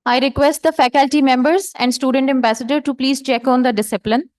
I request the faculty members and student ambassador to please check on the discipline.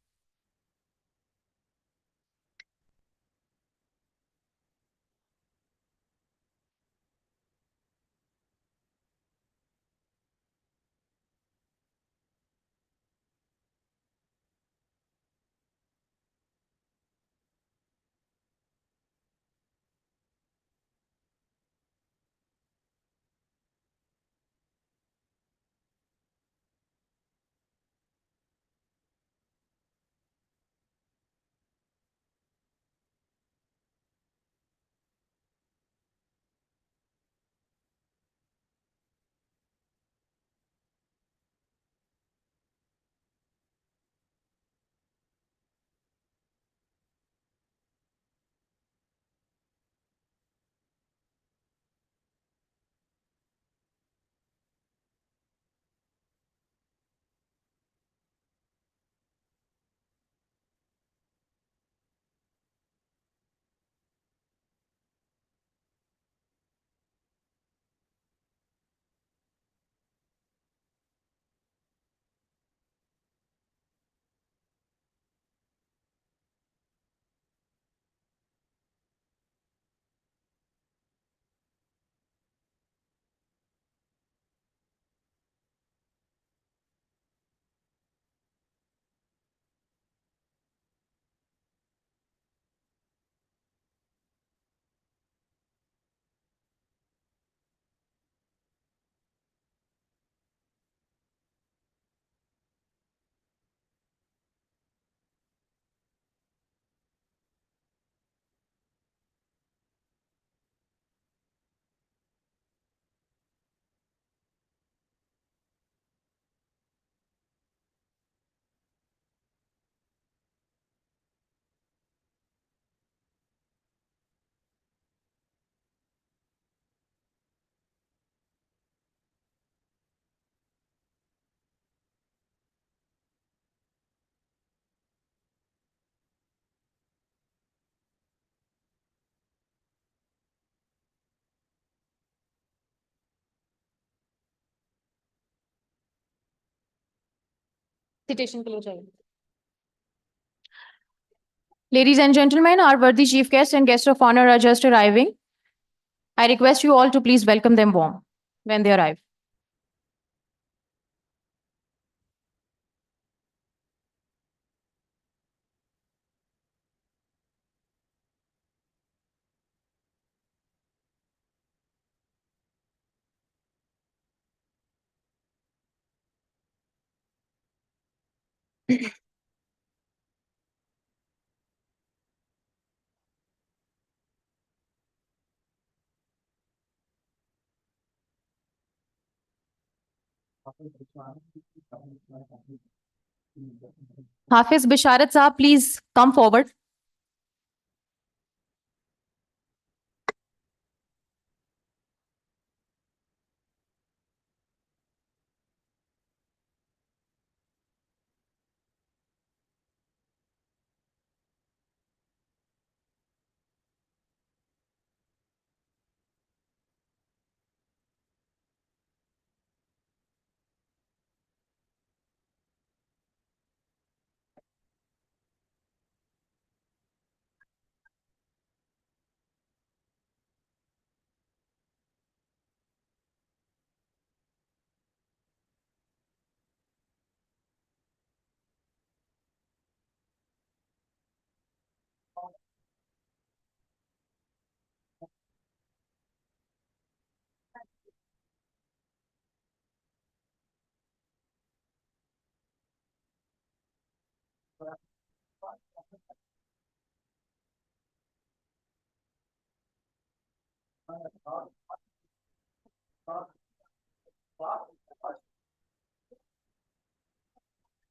Citation के लिए चाहिए. Ladies and gentlemen, our worthy chief guests and guests of honor are just arriving. I request you all to please welcome them warm when they arrive. Hafiz Bisharat Saab, please come forward.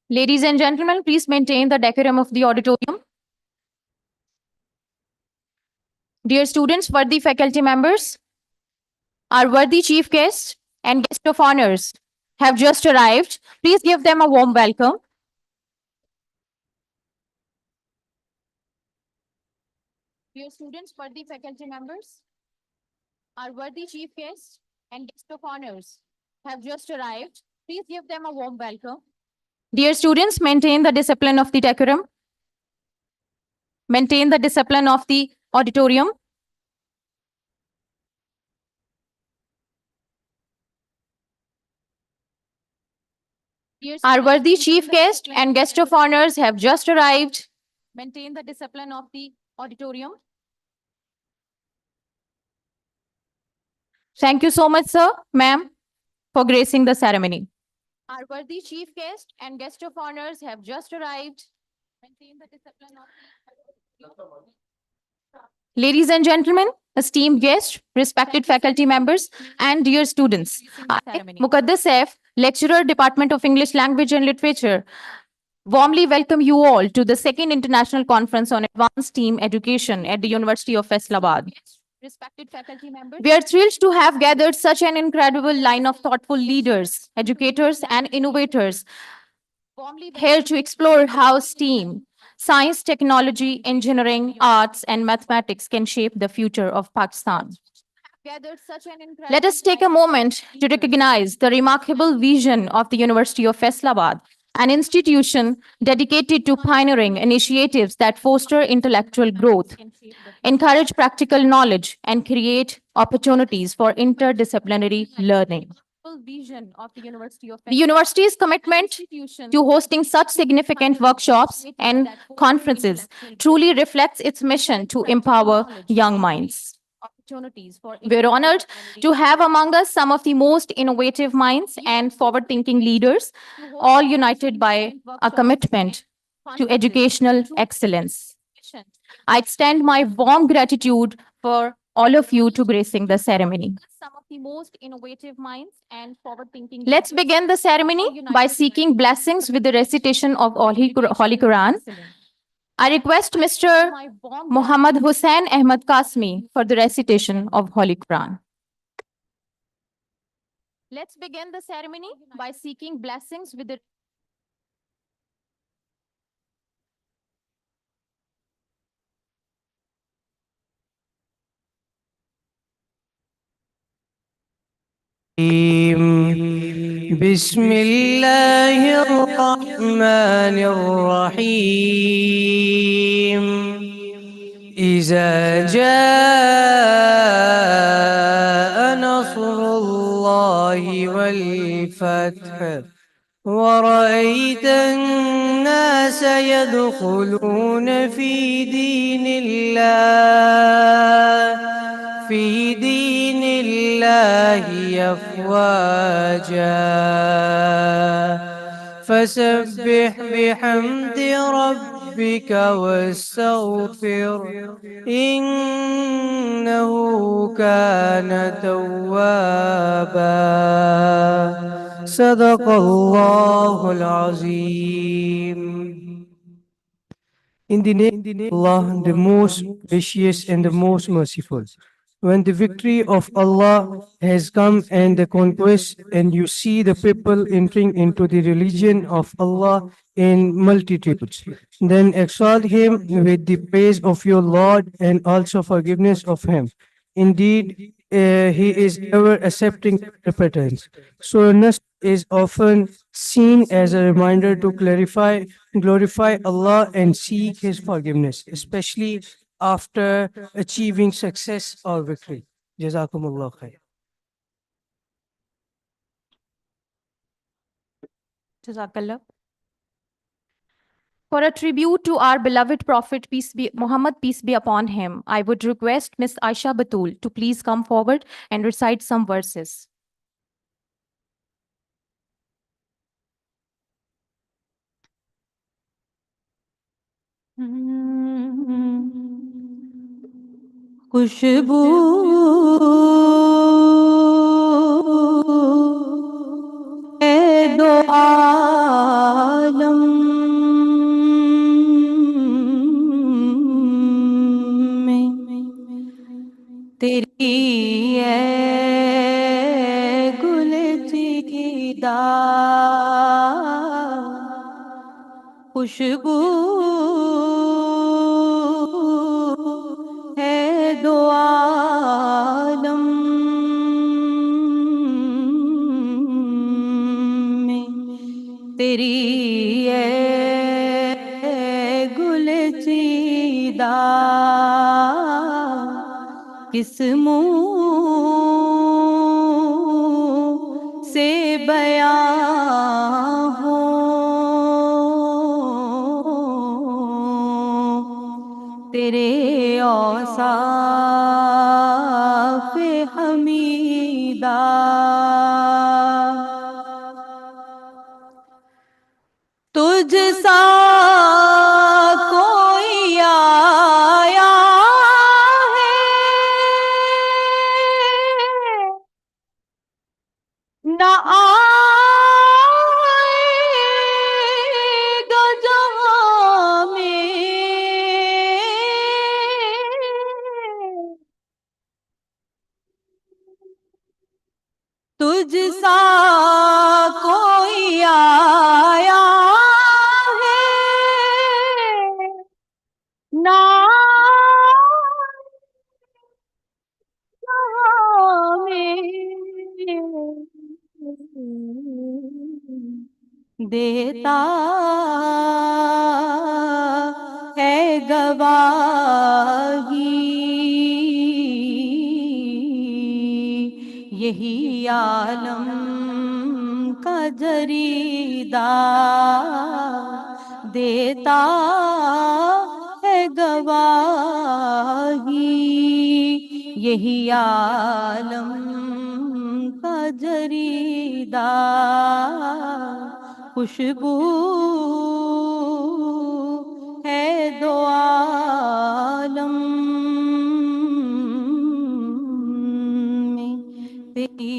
Ladies and gentlemen, please maintain the decorum of the auditorium. Dear students, worthy faculty members, our worthy chief guests and guest of honors have just arrived. Please give them a warm welcome. Dear students, worthy faculty members, our worthy chief guests and guest of honors have just arrived. Please give them a warm welcome. Dear students, maintain the discipline of the decorum. Maintain the discipline of the auditorium. Our worthy chief guest and guest of honors have just arrived. Maintain the discipline of the auditorium. Thank you so much, sir, ma'am, for gracing the ceremony. Our worthy chief guest and guest of honors have just arrived. Maintain the discipline of the Ladies and gentlemen, esteemed guests, respected faculty members, and dear students, I, Muqaddas Saif, lecturer, Department of English Language and Literature, warmly welcome you all to the second International Conference on Advanced Team Education at the University of Faisalabad. Respected faculty members, we are thrilled to have gathered such an incredible line of thoughtful leaders, educators, and innovators here to explore how STEAM, science, technology, engineering, arts, and mathematics can shape the future of Pakistan. Let us take a moment to recognize the remarkable vision of the University of Faisalabad, an institution dedicated to pioneering initiatives that foster intellectual growth, encourage practical knowledge, and create opportunities for interdisciplinary learning. The university's commitment to hosting such significant workshops and conferences truly reflects its mission to empower young minds. We're honored to have among us some of the most innovative minds and forward-thinking leaders, all united by a commitment to educational excellence. I extend my warm gratitude for all of you to gracing the ceremony. Let's begin the ceremony by seeking blessings with the recitation of Holy Quran. I request Mr. Muhammad Hussain Ahmad Kasmi for the recitation of Holy Quran. Let's begin the ceremony by seeking blessings with the بسم الله الرحمن الرحيم إذا جاء نصر الله والفتح ورأيت الناس يدخلون في دين الله أفواجا فسبح بحمد ربك واستغفر إنه كان توابا صدق الله العظيم. In the name of Allah, the most gracious and the most merciful. When the victory of Allah has come and the conquest, and you see the people entering into the religion of Allah in multitudes, then exalt Him with the praise of your Lord and also forgiveness of Him. Indeed, He is ever accepting repentance. Sureness is often seen as a reminder to glorify Allah and seek His forgiveness, especially after achieving success or victory. Jazakumullah khair. Jazakallah. For a tribute to our beloved Prophet, Muhammad, peace be upon him, I would request Miss Aisha Batul to please come forward and recite some verses. खुशबू है दो आलम में तेरी है गुल चिकीदा खुशबू है दो आलम खमीदा किस मुंह से बयां हो तेरे औसाफ हमीदा तुझ सा कोई आया है न आएगा जहां में तुझ सा कोई आया है ना देता है गवाही यही आलम का जरीदा देता है गवाही यही आलम का जरीदा खुशबू है दो आलम में तेरी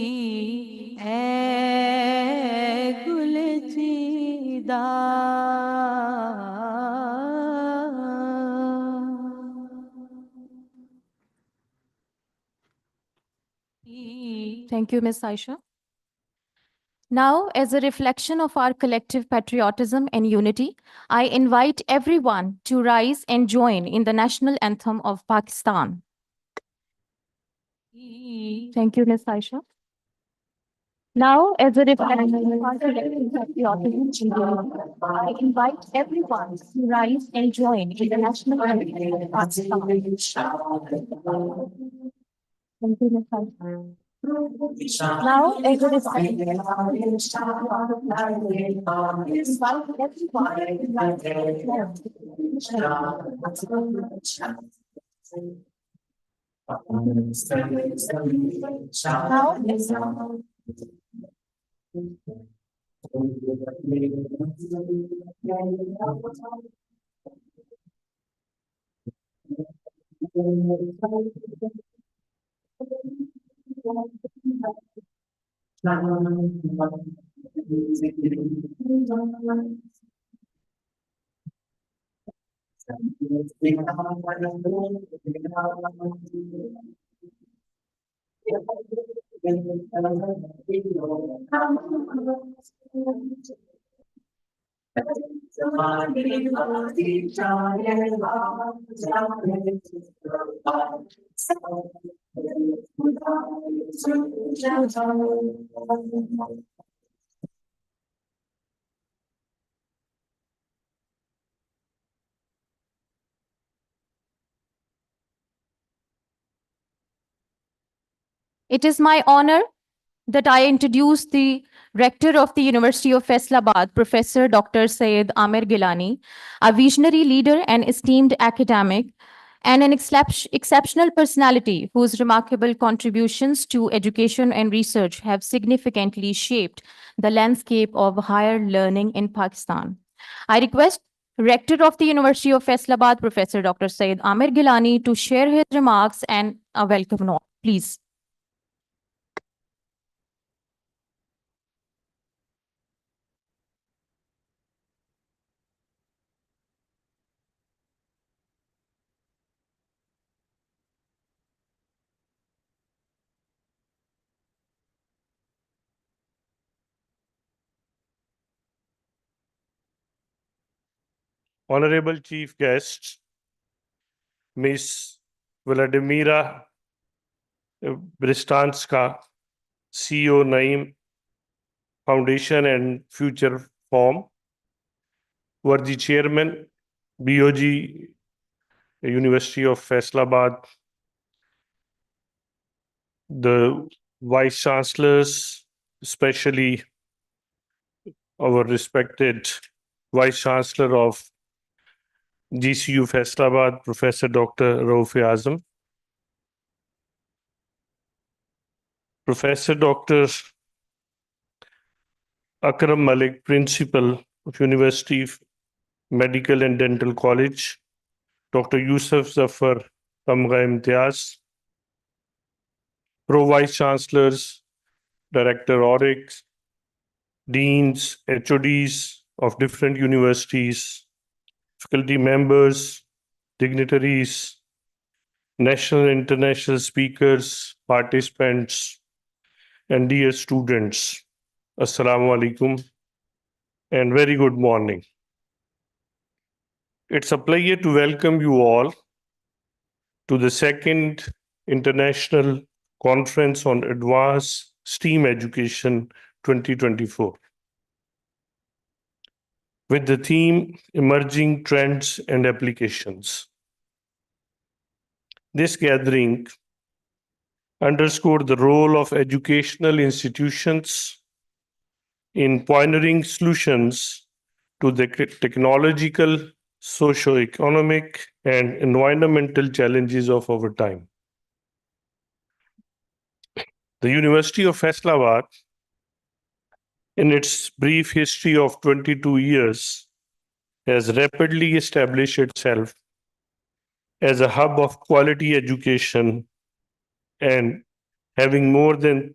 ऐ गुलचिदा Thank you, Ms. Aisha. Now, as a reflection of our collective patriotism and unity, I invite everyone to rise and join in the national anthem of Pakistan. Thank you, Ms. Aisha. Now, as a reflection of our collective patriotism and unity, I invite everyone to rise and join in the national anthem of Pakistan. Thank you, Ms. Aisha. Now, as a reflection of our collective patriotism and unity, I invite everyone to rise and join in the national anthem of Pakistan. Now, as a It is my honor that I introduce the Rector of the University of Faisalabad, Professor Dr. Syed Amir Gilani, a visionary leader and esteemed academic, and an exceptional personality whose remarkable contributions to education and research have significantly shaped the landscape of higher learning in Pakistan. I request Rector of the University of Faisalabad, Professor Dr. Syed Amir Gilani, to share his remarks and a welcome note. Please. Honorable Chief Guests, Ms. Vladimira Bristanska, CEO, Naeem Foundation and Future Form, who are the Chairman, BOG University of Faisalabad, the Vice Chancellors, especially our respected Vice Chancellor of GCU Faisalabad, Professor Dr. Rauf-e-Azam, Professor Dr. Akram Malik, Principal of University Medical and Dental College, Dr. Yusuf Zafar Tamga Imtiaz, Pro Vice Chancellors, Director Audits, Deans, HODs of different universities, faculty members, dignitaries, national and international speakers, participants, and dear students. Assalamu alaikum and very good morning. It's a pleasure to welcome you all to the second International Conference on Advanced STEAM Education 2024 with the theme Emerging Trends and Applications. This gathering underscored the role of educational institutions in pioneering solutions to the technological, socio-economic, and environmental challenges of our time. The University of Faisalabad, in its brief history of 22 years, has rapidly established itself as a hub of quality education and having more than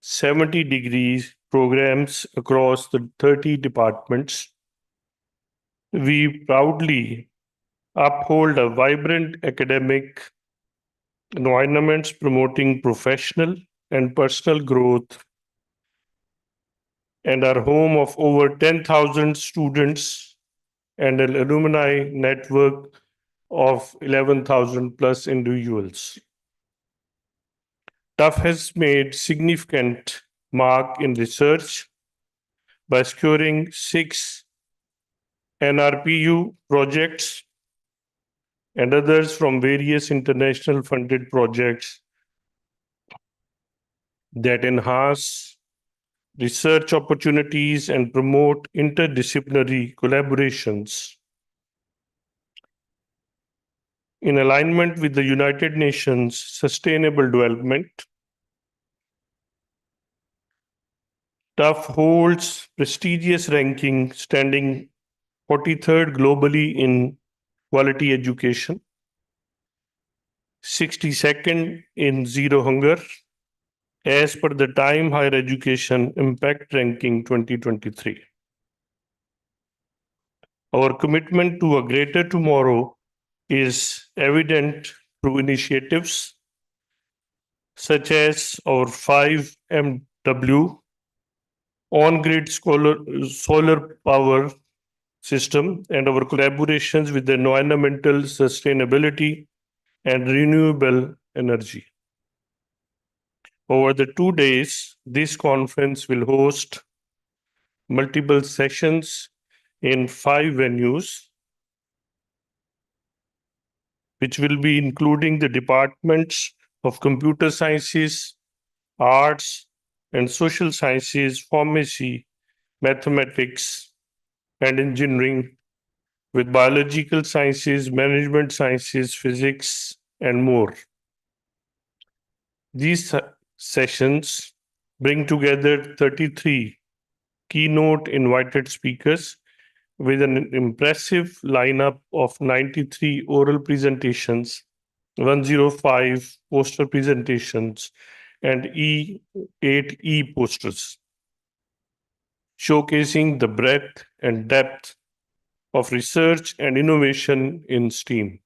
70 degrees programs across the 30 departments. We proudly uphold a vibrant academic environments promoting professional and personal growth and are home of over 10,000 students and an alumni network of 11,000 plus individuals. TUF has made significant mark in research by securing 6 NRPU projects and others from various international funded projects that enhance research opportunities and promote interdisciplinary collaborations. In alignment with the United Nations Sustainable Development, TUF holds prestigious ranking standing 43rd globally in quality education, 62nd in zero hunger, as per the Time Higher Education Impact Ranking 2023. Our commitment to a greater tomorrow is evident through initiatives such as our 5MW on-grid solar power system and our collaborations with the environmental sustainability and renewable energy. Over the 2 days, this conference will host multiple sessions in 5 venues, which will be including the departments of computer sciences, arts and social sciences, pharmacy, mathematics, and engineering, with biological sciences, management sciences, physics, and more. These sessions bring together 33 keynote invited speakers with an impressive lineup of 93 oral presentations, 105 poster presentations, and 8 e-posters, showcasing the breadth and depth of research and innovation in STEAM.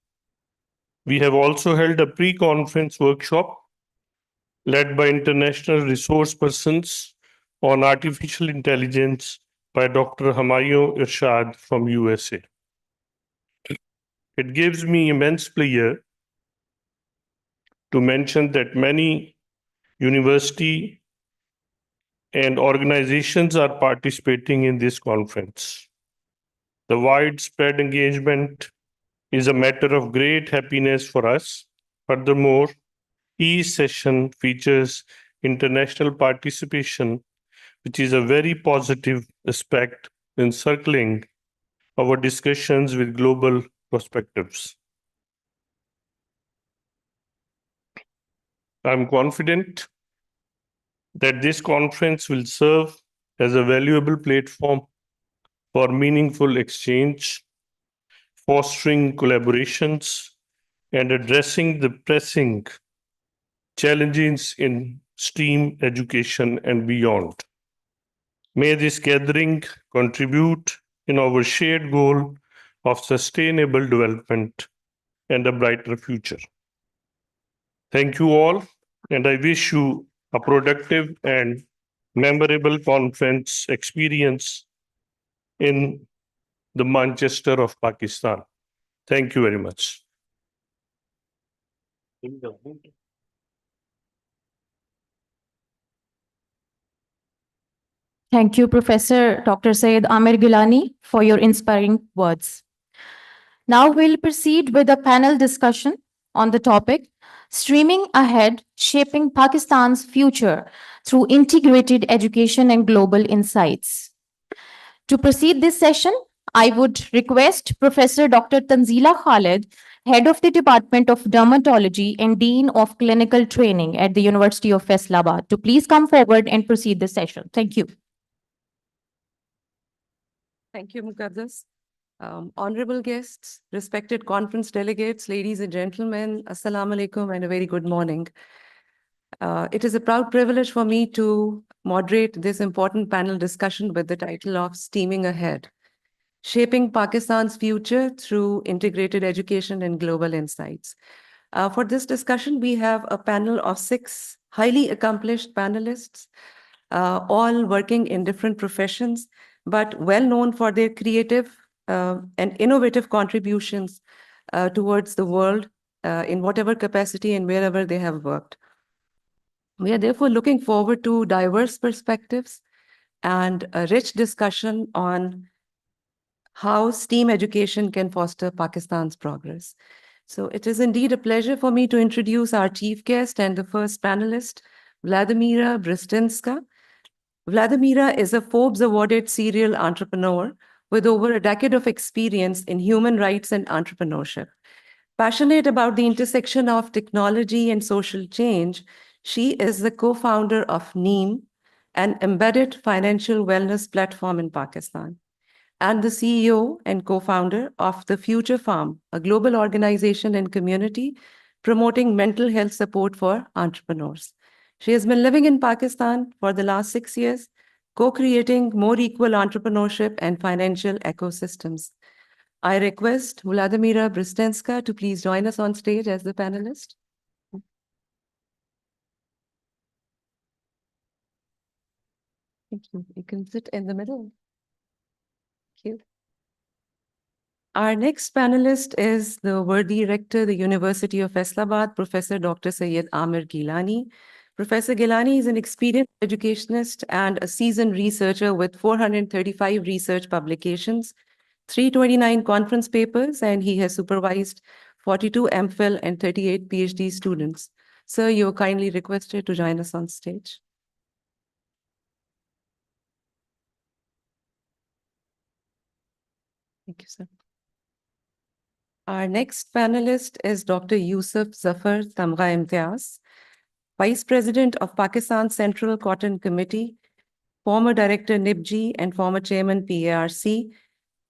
We have also held a pre-conference workshop led by international resource persons on artificial intelligence by Dr. Humayun Irshad from USA. It gives me immense pleasure to mention that many university and organizations are participating in this conference. The widespread engagement is a matter of great happiness for us. Furthermore, each session features international participation, which is a very positive aspect in circling our discussions with global perspectives. I'm confident that this conference will serve as a valuable platform for meaningful exchange, fostering collaborations, and addressing the pressing challenges in STEAM education and beyond. May this gathering contribute in our shared goal of sustainable development and a brighter future. Thank you all, and I wish you a productive and memorable conference experience in the Manchester of Pakistan. Thank you very much. Thank you, Professor Dr. Syed Amir Gilani, for your inspiring words. Now we'll proceed with a panel discussion on the topic, Streaming Ahead, Shaping Pakistan's Future Through Integrated Education and Global Insights. To proceed this session, I would request Professor Dr. Tanzila Khalid, Head of the Department of Dermatology and Dean of Clinical Training at the University of Faisalabad, to please come forward and proceed this session. Thank you. Thank you, Muqaddas. Honorable guests, respected conference delegates, ladies and gentlemen, Assalamu alaikum and a very good morning. It is a proud privilege for me to moderate this important panel discussion with the title of Steaming Ahead, Shaping Pakistan's Future Through Integrated Education and Global Insights. For this discussion, we have a panel of 6 highly accomplished panelists, all working in different professions, but well known for their creative and innovative contributions towards the world in whatever capacity and wherever they have worked. We are therefore looking forward to diverse perspectives and a rich discussion on how STEAM education can foster Pakistan's progress. So it is indeed a pleasure for me to introduce our chief guest and the first panelist, Vladimira Bristinska. Vladimira is a Forbes awarded serial entrepreneur with over a decade of experience in human rights and entrepreneurship. Passionate about the intersection of technology and social change, she is the co-founder of Neem, an embedded financial wellness platform in Pakistan, and the CEO and co-founder of The Future Farm, a global organization and community promoting mental health support for entrepreneurs. She has been living in Pakistan for the last 6 years, co-creating more equal entrepreneurship and financial ecosystems. I request Vladimira Bristinska to please join us on stage as the panelist. Thank you. You can sit in the middle. Thank you. Our next panelist is the worthy rector, the University of Faisalabad, Professor Dr. Syed Amir Gilani. Professor Gilani is an experienced educationist and a seasoned researcher with 435 research publications, 329 conference papers, and he has supervised 42 MPhil and 38 PhD students. Sir, you're kindly requested to join us on stage. Thank you, sir. Our next panelist is Dr. Yusuf Zafar Tamgha Imtiaz, Vice President of Pakistan Central Cotton Committee, former Director NIPG, and former Chairman PARC.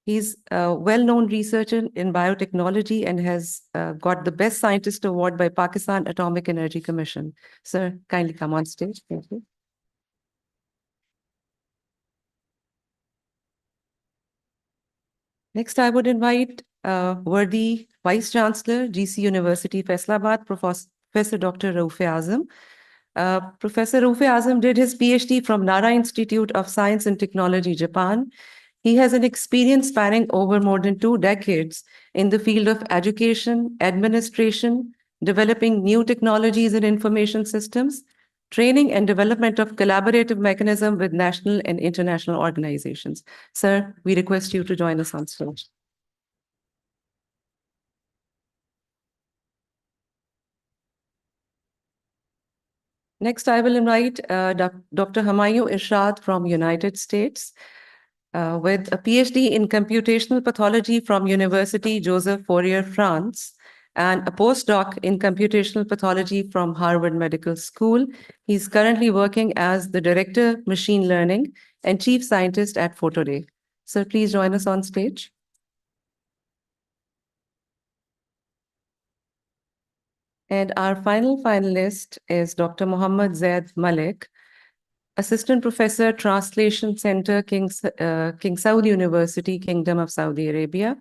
He's a well-known researcher in biotechnology and has got the Best Scientist Award by Pakistan Atomic Energy Commission. Sir, kindly come on stage. Thank you. Next, I would invite worthy Vice Chancellor, GC University, Faisalabad, Professor Dr. Rauf-e Azam. Professor Rauf-e Azam did his PhD from Nara Institute of Science and Technology, Japan. He has an experience spanning over more than 2 decades in the field of education, administration, developing new technologies and information systems, training and development of collaborative mechanism with national and international organizations. Sir, we request you to join us on stage. Next, I will invite Dr. Humayun Irshad from United States with a PhD in computational pathology from University Joseph Fourier, France, and a postdoc in computational pathology from Harvard Medical School. He's currently working as the Director, Machine Learning, and Chief Scientist at Photoday. Sir, please join us on stage. And our final finalist is Dr. Mohammad Zaid Malik, Assistant Professor, Translation Center, King Saud University, Kingdom of Saudi Arabia.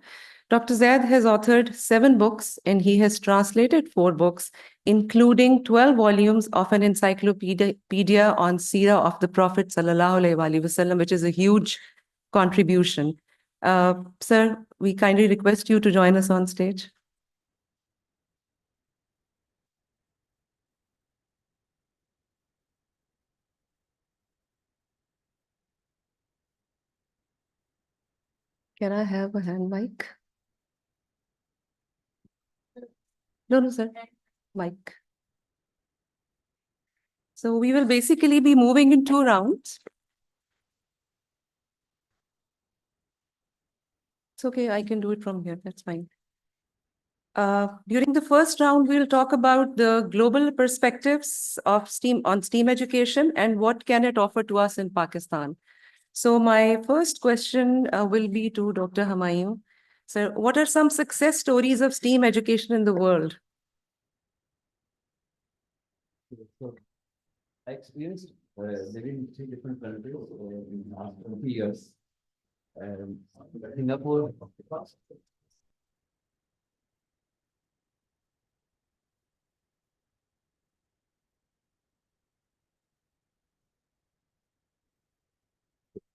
Dr. Zaid has authored 7 books and he has translated 4 books, including 12 volumes of an encyclopedia on Seerah of the Prophet Sallallahu Alaihi Wasallam, which is a huge contribution. Sir, we kindly request you to join us on stage. Can I have a hand mic? No, sir. Mic. So we will basically be moving in 2 rounds. It's okay, I can do it from here. That's fine. During the first round, we'll talk about the global perspectives of STEAM education and what can it offer to us in Pakistan. So my first question will be to Dr. Humayun. Sir, what are some success stories of STEAM education in the world? So I experienced living in 3 different countries in the last 20 years. Singapore,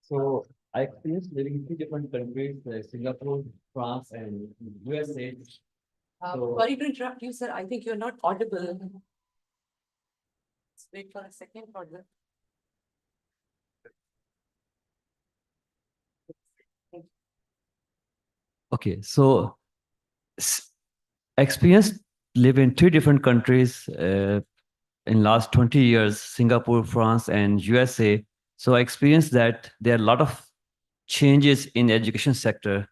so I experienced living in 3 different countries, Singapore, France, and USA. So- Sorry to interrupt you, sir. I think you're not audible. Let's wait for a second for the. Okay, so I experienced live in 3 different countries in last 20 years, Singapore, France, and USA. So I experienced that there are a lot of changes in education sector,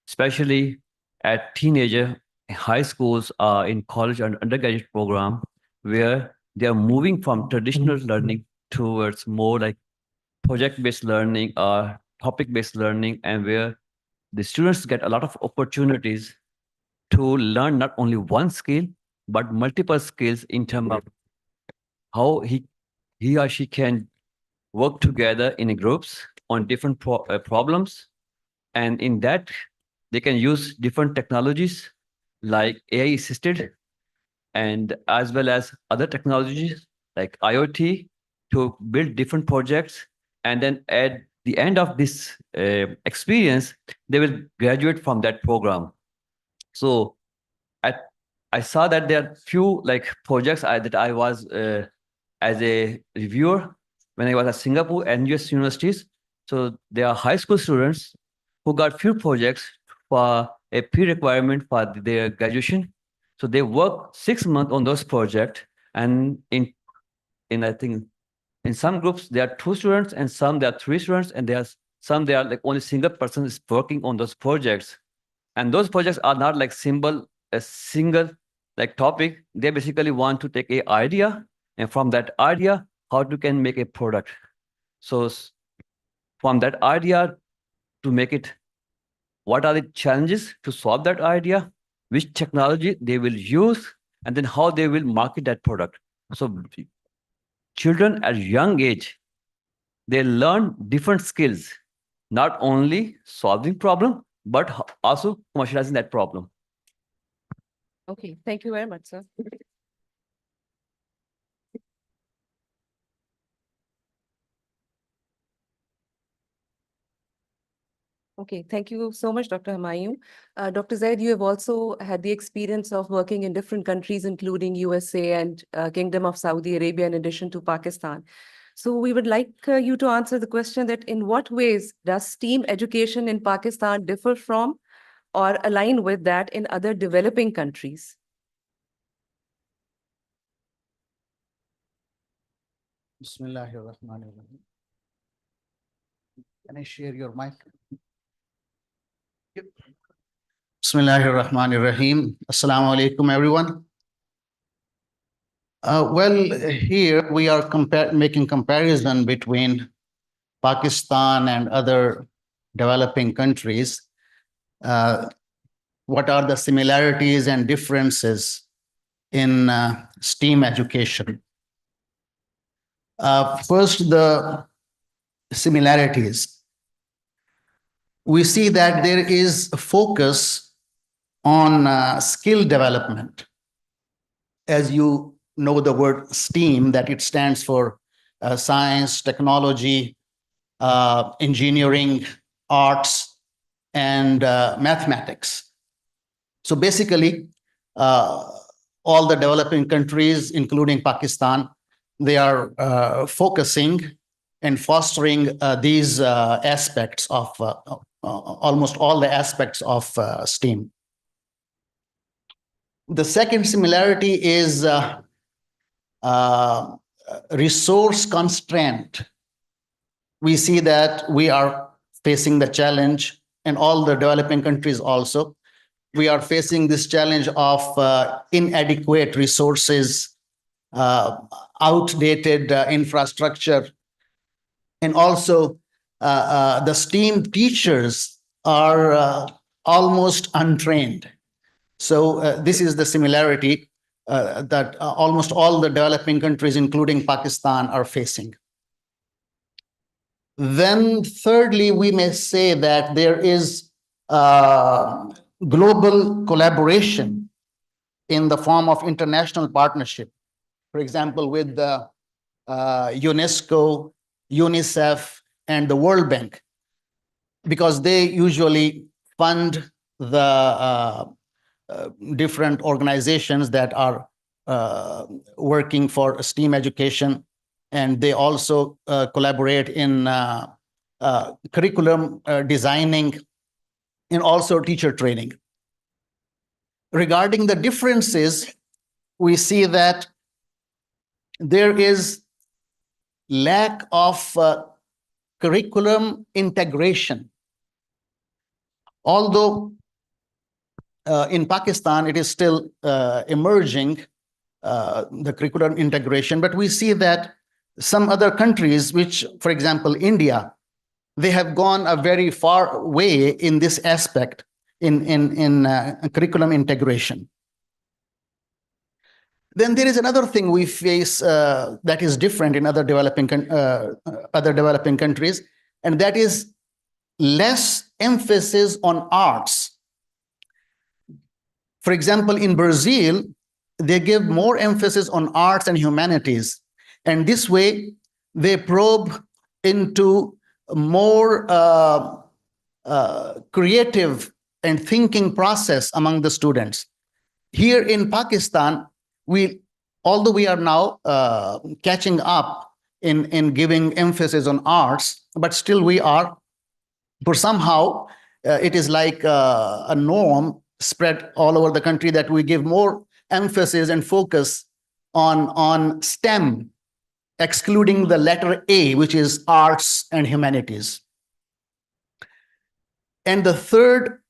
especially at teenager, high schools, in college and undergraduate program, where they are moving from traditional learning towards more like project-based learning or topic-based learning, and where the students get a lot of opportunities to learn not only one skill, but multiple skills in terms of how he or she can work together in groups on different problems. And in that, they can use different technologies like AI assisted and as well as other technologies like IoT to build different projects. And then at the end of this experience, they will graduate from that program. So I saw that there are few like projects that I was as a reviewer when I was at Singapore and US universities. So there are high school students who got few projects for a pre-requirement for their graduation. So they work 6 months on those projects, and in I think in some groups there are 2 students and some there are 3 students, and there are like only single person is working on those projects. And those projects are not like a single like topic. They basically want to take a idea, and from that idea, how you can make a product. So from that idea to make it, what are the challenges to solve that idea, which technology they will use, and then how they will market that product. So children at young age, they learn different skills, not only solving problem, but also commercializing that problem. Okay, thank you very much, sir. Okay, thank you so much, Dr. Humayun. Dr. Zaid, you have also had the experience of working in different countries, including USA and Kingdom of Saudi Arabia, in addition to Pakistan. So we would like you to answer the question that in what ways does STEAM education in Pakistan differ from or align with that in other developing countries? Bismillahirrahmanirrahim. Can I share your mic? Yep. Bismillahirrahmanirrahim. Assalamu alaikum, everyone. Well, here we are making comparison between Pakistan and other developing countries. What are the similarities and differences in STEAM education? First, the similarities. We see that there is a focus on skill development. As you know the word STEAM, that it stands for science, technology, engineering, arts, and mathematics. So basically, all the developing countries, including Pakistan, they are focusing and fostering these aspects of almost all the aspects of STEAM. The second similarity is resource constraint. We see that we are facing the challenge, and all the developing countries also. We are facing this challenge of inadequate resources, outdated infrastructure, and also the STEAM teachers are almost untrained. So this is the similarity that almost all the developing countries, including Pakistan, are facing. Then thirdly, we may say that there is global collaboration in the form of international partnership. For example, with the UNESCO, UNICEF, and the World Bank, because they usually fund the different organizations that are working for STEAM education, and they also collaborate in curriculum designing and also teacher training. Regarding the differences, we see that there is lack of curriculum integration. Although in Pakistan, it is still emerging, the curriculum integration, but we see that some other countries, which, for example, India, they have gone a very far way in this aspect in curriculum integration. Then there is another thing we face that is different in other developing countries, and that is less emphasis on arts. For example, in Brazil, they give more emphasis on arts and humanities, and this way they probe into more creative and thinking process among the students. Here in Pakistan, although we are now catching up in giving emphasis on arts, but still we are, for somehow it is like a norm spread all over the country that we give more emphasis and focus on STEM, excluding the letter A, which is arts and humanities. And the third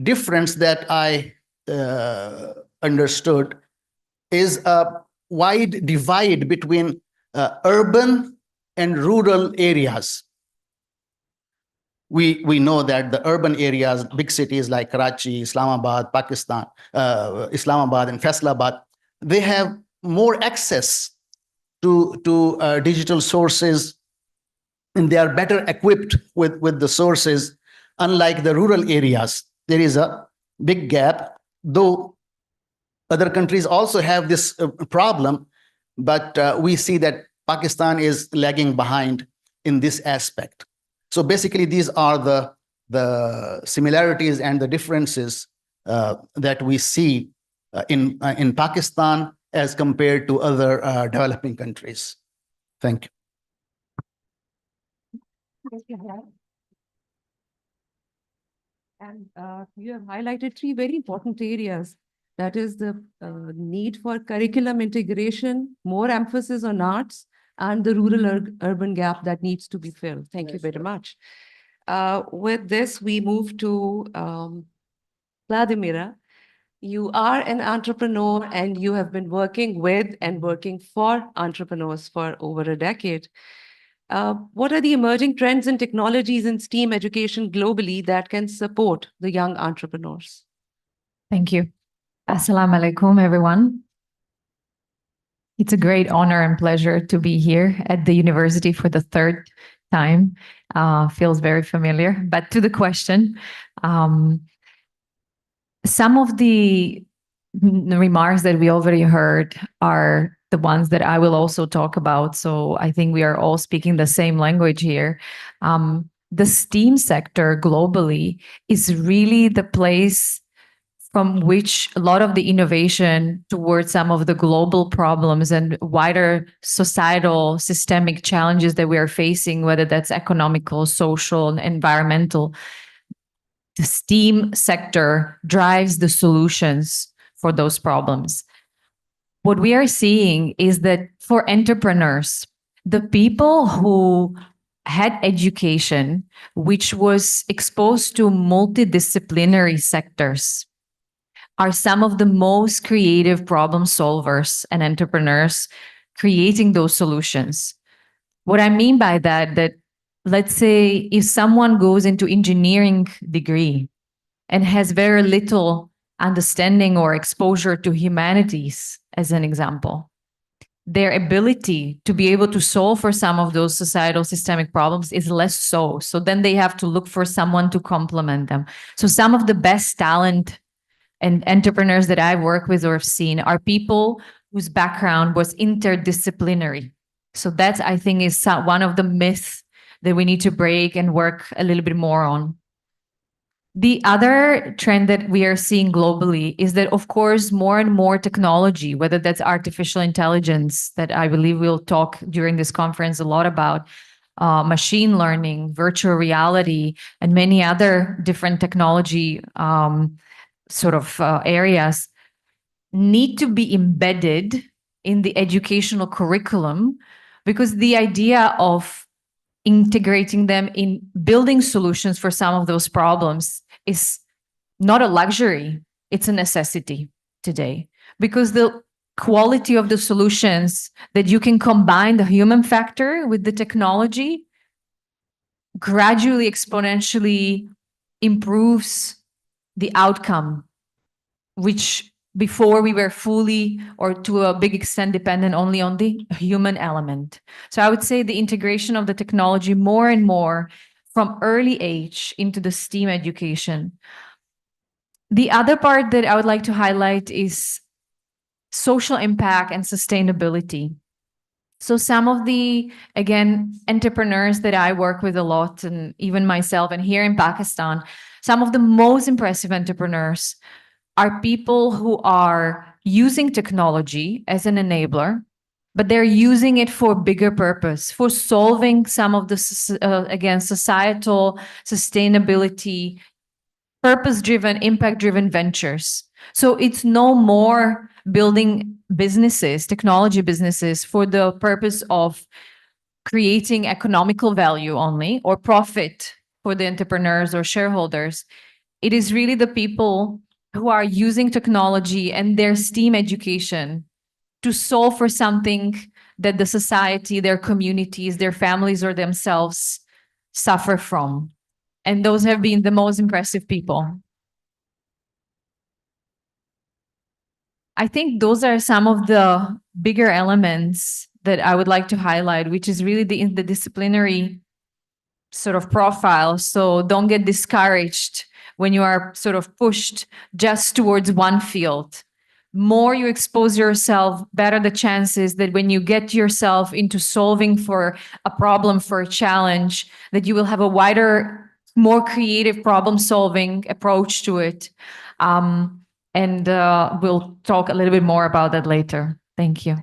difference that I understood is a wide divide between urban and rural areas. We know that the urban areas, big cities like Karachi, Islamabad, Pakistan, Islamabad and Faisalabad, they have more access to digital sources, and they are better equipped with the sources. Unlike the rural areas, there is a big gap, though other countries also have this problem, but we see that Pakistan is lagging behind in this aspect. So basically, these are the similarities and the differences that we see in Pakistan as compared to other developing countries. Thank you. And you have highlighted three very important areas. That is the need for curriculum integration, more emphasis on arts, and the rural-urban gap that needs to be filled. Thank you very much. With this, we move to Vladimira. You are an entrepreneur and you have been working with and working for entrepreneurs for over a decade. What are the emerging trends and technologies in STEAM education globally that can support the young entrepreneurs? Thank you. Assalamu alaikum, everyone. It's a great honor and pleasure to be here at the university for the third time. Feels very familiar. But to the question, some of the remarks that we already heard are the ones that I will also talk about. So I think we are all speaking the same language here. The STEAM sector globally is really the place from which a lot of the innovation towards some of the global problems and wider societal systemic challenges that we are facing, whether that's economical, social, and environmental, the STEAM sector drives the solutions for those problems. What we are seeing is that for entrepreneurs, the people who had education, which was exposed to multidisciplinary sectors, are some of the most creative problem solvers and entrepreneurs creating those solutions. What I mean by that let's say if someone goes into engineering degree and has very little understanding or exposure to humanities, as an example, their ability to be able to solve for some of those societal systemic problems is less so. So then they have to look for someone to complement them. So some of the best talent and entrepreneurs that I've worked with or have seen are people whose background was interdisciplinary. So that's, I think, is one of the myths that we need to break and work a little bit more on. The other trend that we are seeing globally is that, of course, more and more technology, whether that's artificial intelligence, that I believe we'll talk during this conference a lot about, machine learning, virtual reality, and many other different technology areas need to be embedded in the educational curriculum, because the idea of integrating them in building solutions for some of those problems is not a luxury, it's a necessity today. Because the quality of the solutions that you can combine the human factor with the technology gradually, exponentially improves the outcome, which before we were fully or to a big extent dependent only on the human element. So I would say the integration of the technology more and more from early age into the STEAM education. The other part that I would like to highlight is social impact and sustainability. So some of the, again, entrepreneurs that I work with a lot, and even myself, and here in Pakistan, some of the most impressive entrepreneurs are people who are using technology as an enabler, but they're using it for a bigger purpose, for solving some of the, again, societal sustainability, purpose-driven, impact-driven ventures. So it's no more building businesses, technology businesses, for the purpose of creating economical value only or profit for the entrepreneurs or shareholders. It is really the people who are using technology and their STEAM education to solve for something that the society, their communities, their families, or themselves suffer from. And those have been the most impressive people. I think those are some of the bigger elements that I would like to highlight, which is really the interdisciplinary sort of profile. So don't get discouraged when you are sort of pushed just towards one field. More you expose yourself, better the chances that when you get yourself into solving for a problem, for a challenge, that you will have a wider, more creative problem-solving approach to it. And we'll talk a little bit more about that later. Thank you.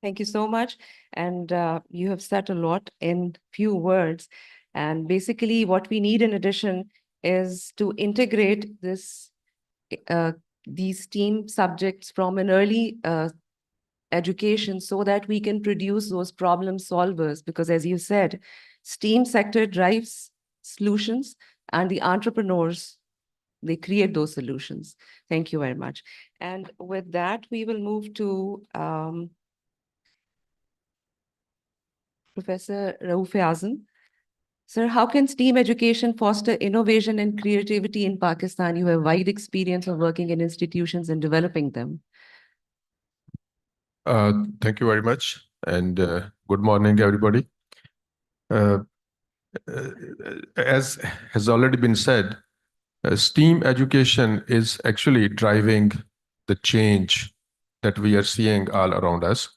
Thank you so much. And you have said a lot in few words. And basically what we need in addition is to integrate this these STEAM subjects from an early education so that we can produce those problem solvers. Because as you said, STEAM sector drives solutions and the entrepreneurs, they create those solutions. Thank you very much. And with that, we will move to Professor Rauf Azam. Sir, how can STEAM education foster innovation and creativity in Pakistan? You have wide experience of working in institutions and developing them. Thank you very much, and good morning, everybody. As has already been said, STEAM education is actually driving the change that we are seeing all around us.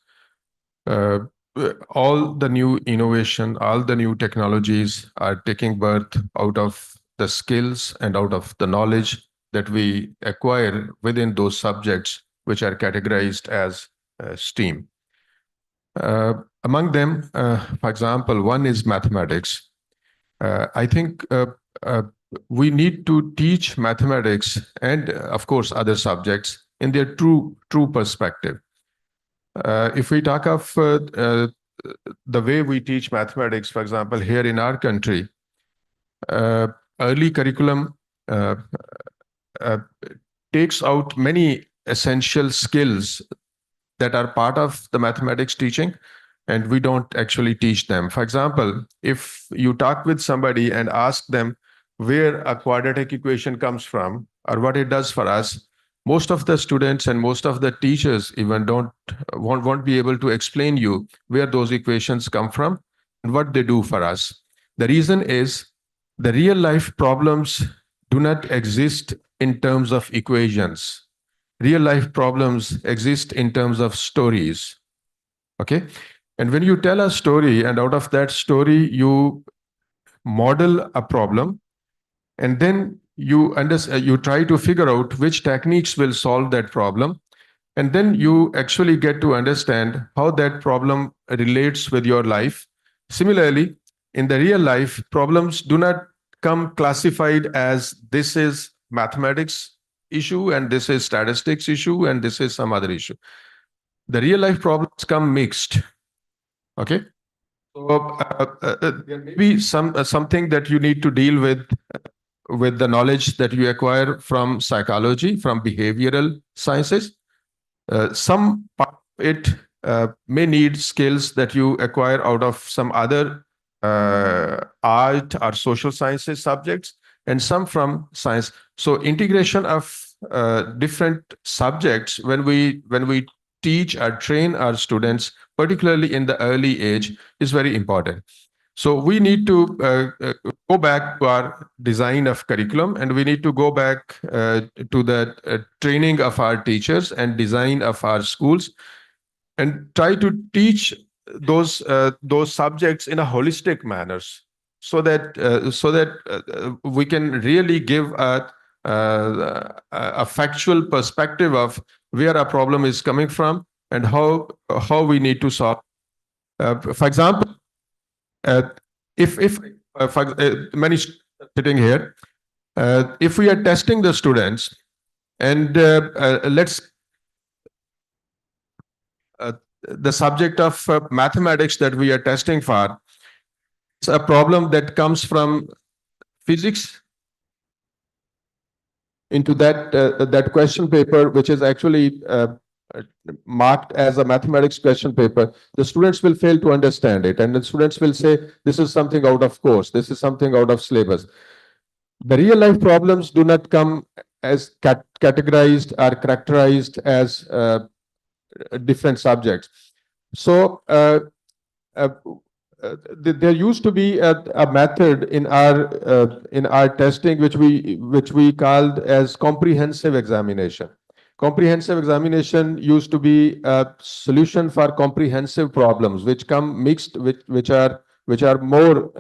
All the new innovation, all the new technologies are taking birth out of the skills and out of the knowledge that we acquire within those subjects which are categorized as STEAM. Among them, for example, one is mathematics. I think we need to teach mathematics and, of course, other subjects in their true perspective. If we talk of the way we teach mathematics, for example, here in our country, early curriculum takes out many essential skills that are part of the mathematics teaching, and we don't actually teach them. For example, if you talk with somebody and ask them where a quadratic equation comes from or what it does for us, most of the students and most of the teachers even won't be able to explain you where those equations come from and what they do for us. The reason is the real life problems do not exist in terms of equations. Real life problems exist in terms of stories. Okay? And when you tell a story and out of that story you model a problem, and then you try to figure out which techniques will solve that problem, and then you actually get to understand how that problem relates with your life. Similarly, in the real life, problems do not come classified as this is mathematics issue and this is statistics issue and this is some other issue. The real life problems come mixed. Okay, so there may be something that you need to deal with the knowledge that you acquire from psychology, from behavioral sciences. Some part of it may need skills that you acquire out of some other art or social sciences subjects, and some from science. So integration of different subjects when we teach or train our students, particularly in the early age, is very important. So we need to go back to our design of curriculum, and we need to go back to the training of our teachers and design of our schools, and try to teach those subjects in a holistic manner, so that we can really give a factual perspective of where our problem is coming from and how we need to solve. For example, if many sitting here, if we are testing the students, and the subject of mathematics that we are testing for, it's a problem that comes from physics into that question paper, which is actually marked as a mathematics question paper, the students will fail to understand it, and the students will say this is something out of course, this is something out of syllabus. The real life problems do not come as categorized or characterized as different subjects. So there used to be a method in our testing which we called as comprehensive examination. Comprehensive examination used to be a solution for comprehensive problems which come mixed, which are more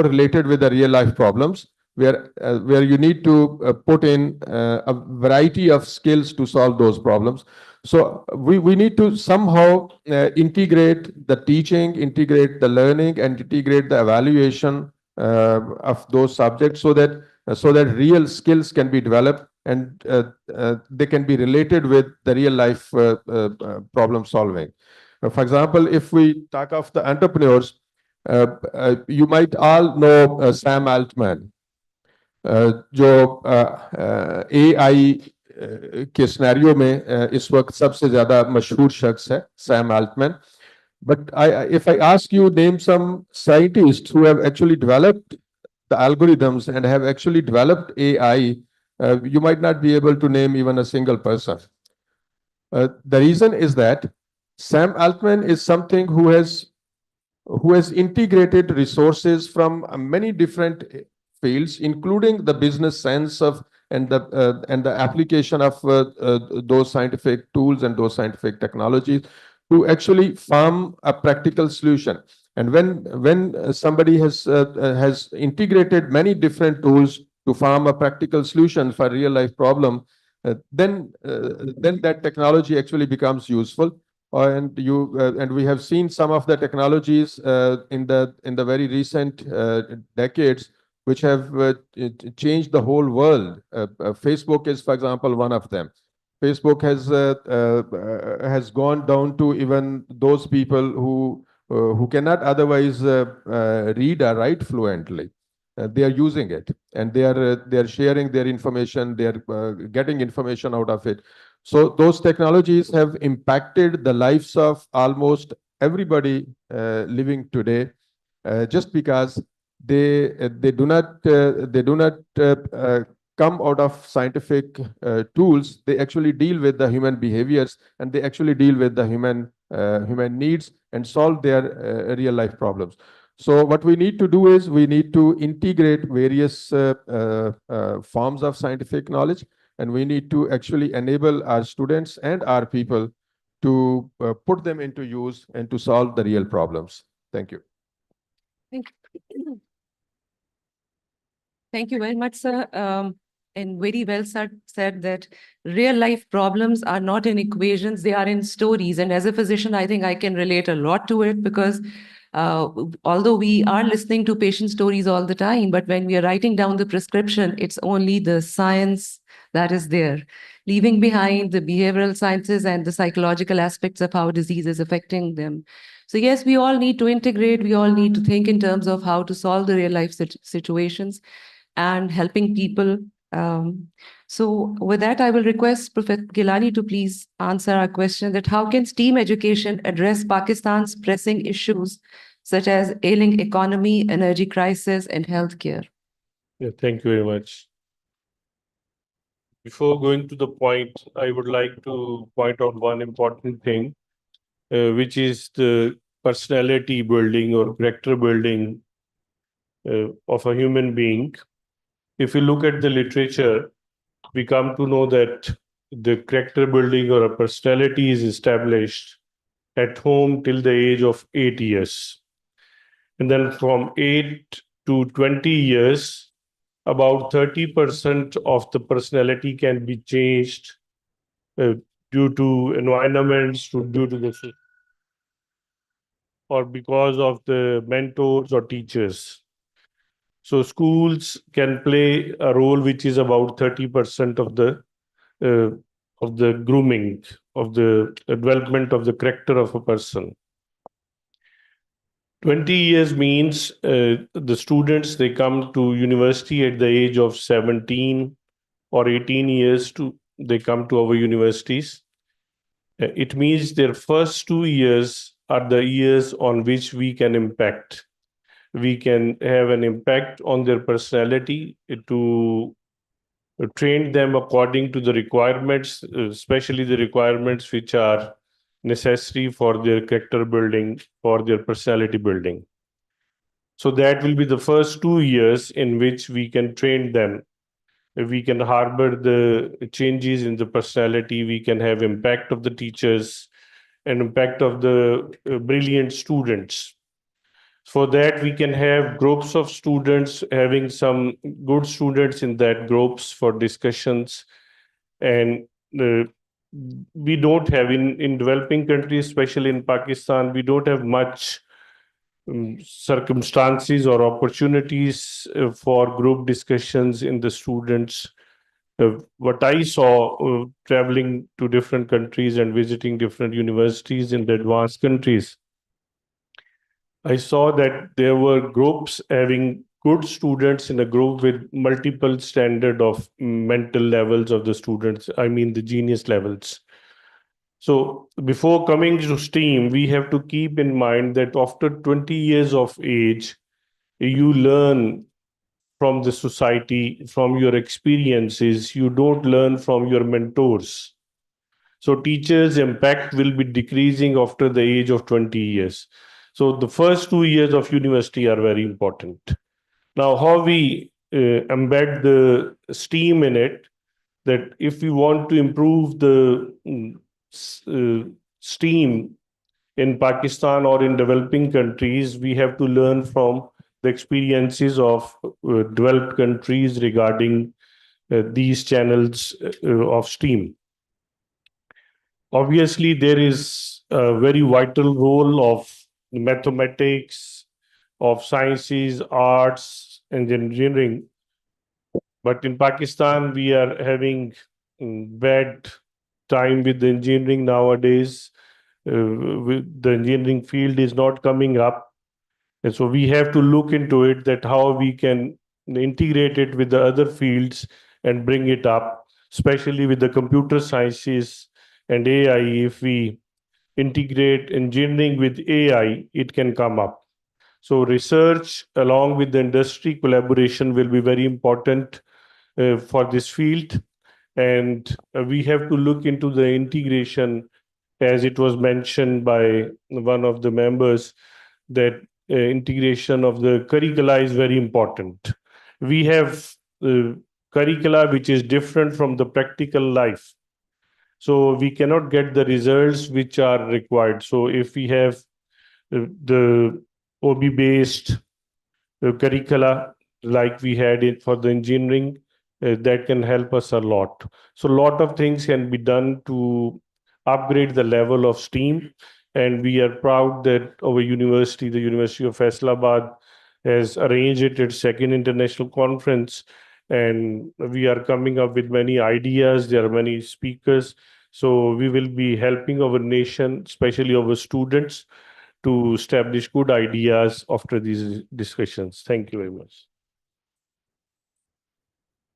related with the real life problems, where you need to put in a variety of skills to solve those problems. So we need to somehow integrate the teaching, integrate the learning, and integrate the evaluation of those subjects, so that real skills can be developed and they can be related with the real life problem solving. For example, if we talk of the entrepreneurs, you might all know Sam Altman, जो AI के scenario में इस वक्त सबसे ज्यादा मशहूर शख्स है, Sam Altman. But if I ask you, name some scientists who have actually developed the algorithms and have actually developed AI, you might not be able to name even a single person. The reason is that Sam Altman is something who has integrated resources from many different fields, including the business sense of and the application of those scientific tools and those scientific technologies to actually form a practical solution. And when somebody has integrated many different tools to form a practical solution for real life problem, then that technology actually becomes useful. And we have seen some of the technologies in the very recent decades which have changed the whole world. Facebook is, for example, one of them. Facebook has gone down to even those people who cannot otherwise read or write fluently. They are using it, and they are sharing their information. They are getting information out of it. So those technologies have impacted the lives of almost everybody living today, just because they do not come out of scientific tools. They actually deal with the human behaviors, and they actually deal with the human needs and solve their real life problems. So what we need to do is we need to integrate various forms of scientific knowledge, and we need to actually enable our students and our people to put them into use and to solve the real problems. Thank you. Thank you. Thank you very much, sir. And very well said that real life problems are not in equations, they are in stories. And as a physician, I think I can relate a lot to it, because although we are listening to patient stories all the time, but when we are writing down the prescription, it's only the science that is there, leaving behind the behavioral sciences and the psychological aspects of how disease is affecting them. So yes, we all need to integrate, we all need to think in terms of how to solve the real life situations and helping people. So with that, I will request Professor Gilani to please answer our question that how can STEAM education address Pakistan's pressing issues such as ailing economy, energy crisis, and healthcare? Yeah, thank you very much. Before going to the point, I would like to point out one important thing, which is the personality building or character building of a human being. If you look at the literature, we come to know that the character building or a personality is established at home till the age of 8 years. And then from 8 to 20 years, about 30% of the personality can be changed due to environments, due to the or because of the mentors or teachers. So schools can play a role which is about 30% of the grooming, of the development of the character of a person. 20 years means the students, they come to university at the age of 17 or 18 years they come to our universities. It means their first 2 years are the years on which we can impact. We can have an impact on their personality to train them according to the requirements, especially the requirements which are necessary for their character building, for their personality building. So that will be the first 2 years in which we can train them. We can harbor the changes in the personality, we can have impact of the teachers and impact of the brilliant students. For that, we can have groups of students, having some good students in that groups for discussions. And we don't have in developing countries, especially in Pakistan, we don't have much circumstances or opportunities for group discussions in the students what I saw traveling to different countries and visiting different universities in the advanced countries, I saw that there were groups having good students in a group with multiple standard of mental levels of the students. I mean, the genius levels. So before coming to STEAM, we have to keep in mind that after 20 years of age, you learn from the society, from your experiences. You don't learn from your mentors. So teachers' impact will be decreasing after the age of 20 years. So the first 2 years of university are very important. Now, how we embed the STEAM in it, that if we want to improve the STEAM in Pakistan or in developing countries, we have to learn from the experiences of developed countries regarding these channels of STEAM. Obviously, there is a very vital role of mathematics, of sciences, arts, and engineering. But in Pakistan, we are having bad time with the engineering nowadays. The engineering field is not coming up. And so we have to look into it, that how we can integrate it with the other fields and bring it up, especially with the computer sciences and AI. If we integrate engineering with AI, it can come up. So research along with the industry collaboration will be very important for this field. And we have to look into the integration, as it was mentioned by one of the members, that integration of the curricula is very important. We have curricula which is different from the practical life. So we cannot get the results which are required. So if we have the OB-based curricula like we had it for the engineering, that can help us a lot. So a lot of things can be done to upgrade the level of STEAM. And we are proud that our university, the University of Faisalabad, has arranged its second international conference. And we are coming up with many ideas. There are many speakers. So we will be helping our nation, especially our students, to establish good ideas after these discussions. Thank you very much.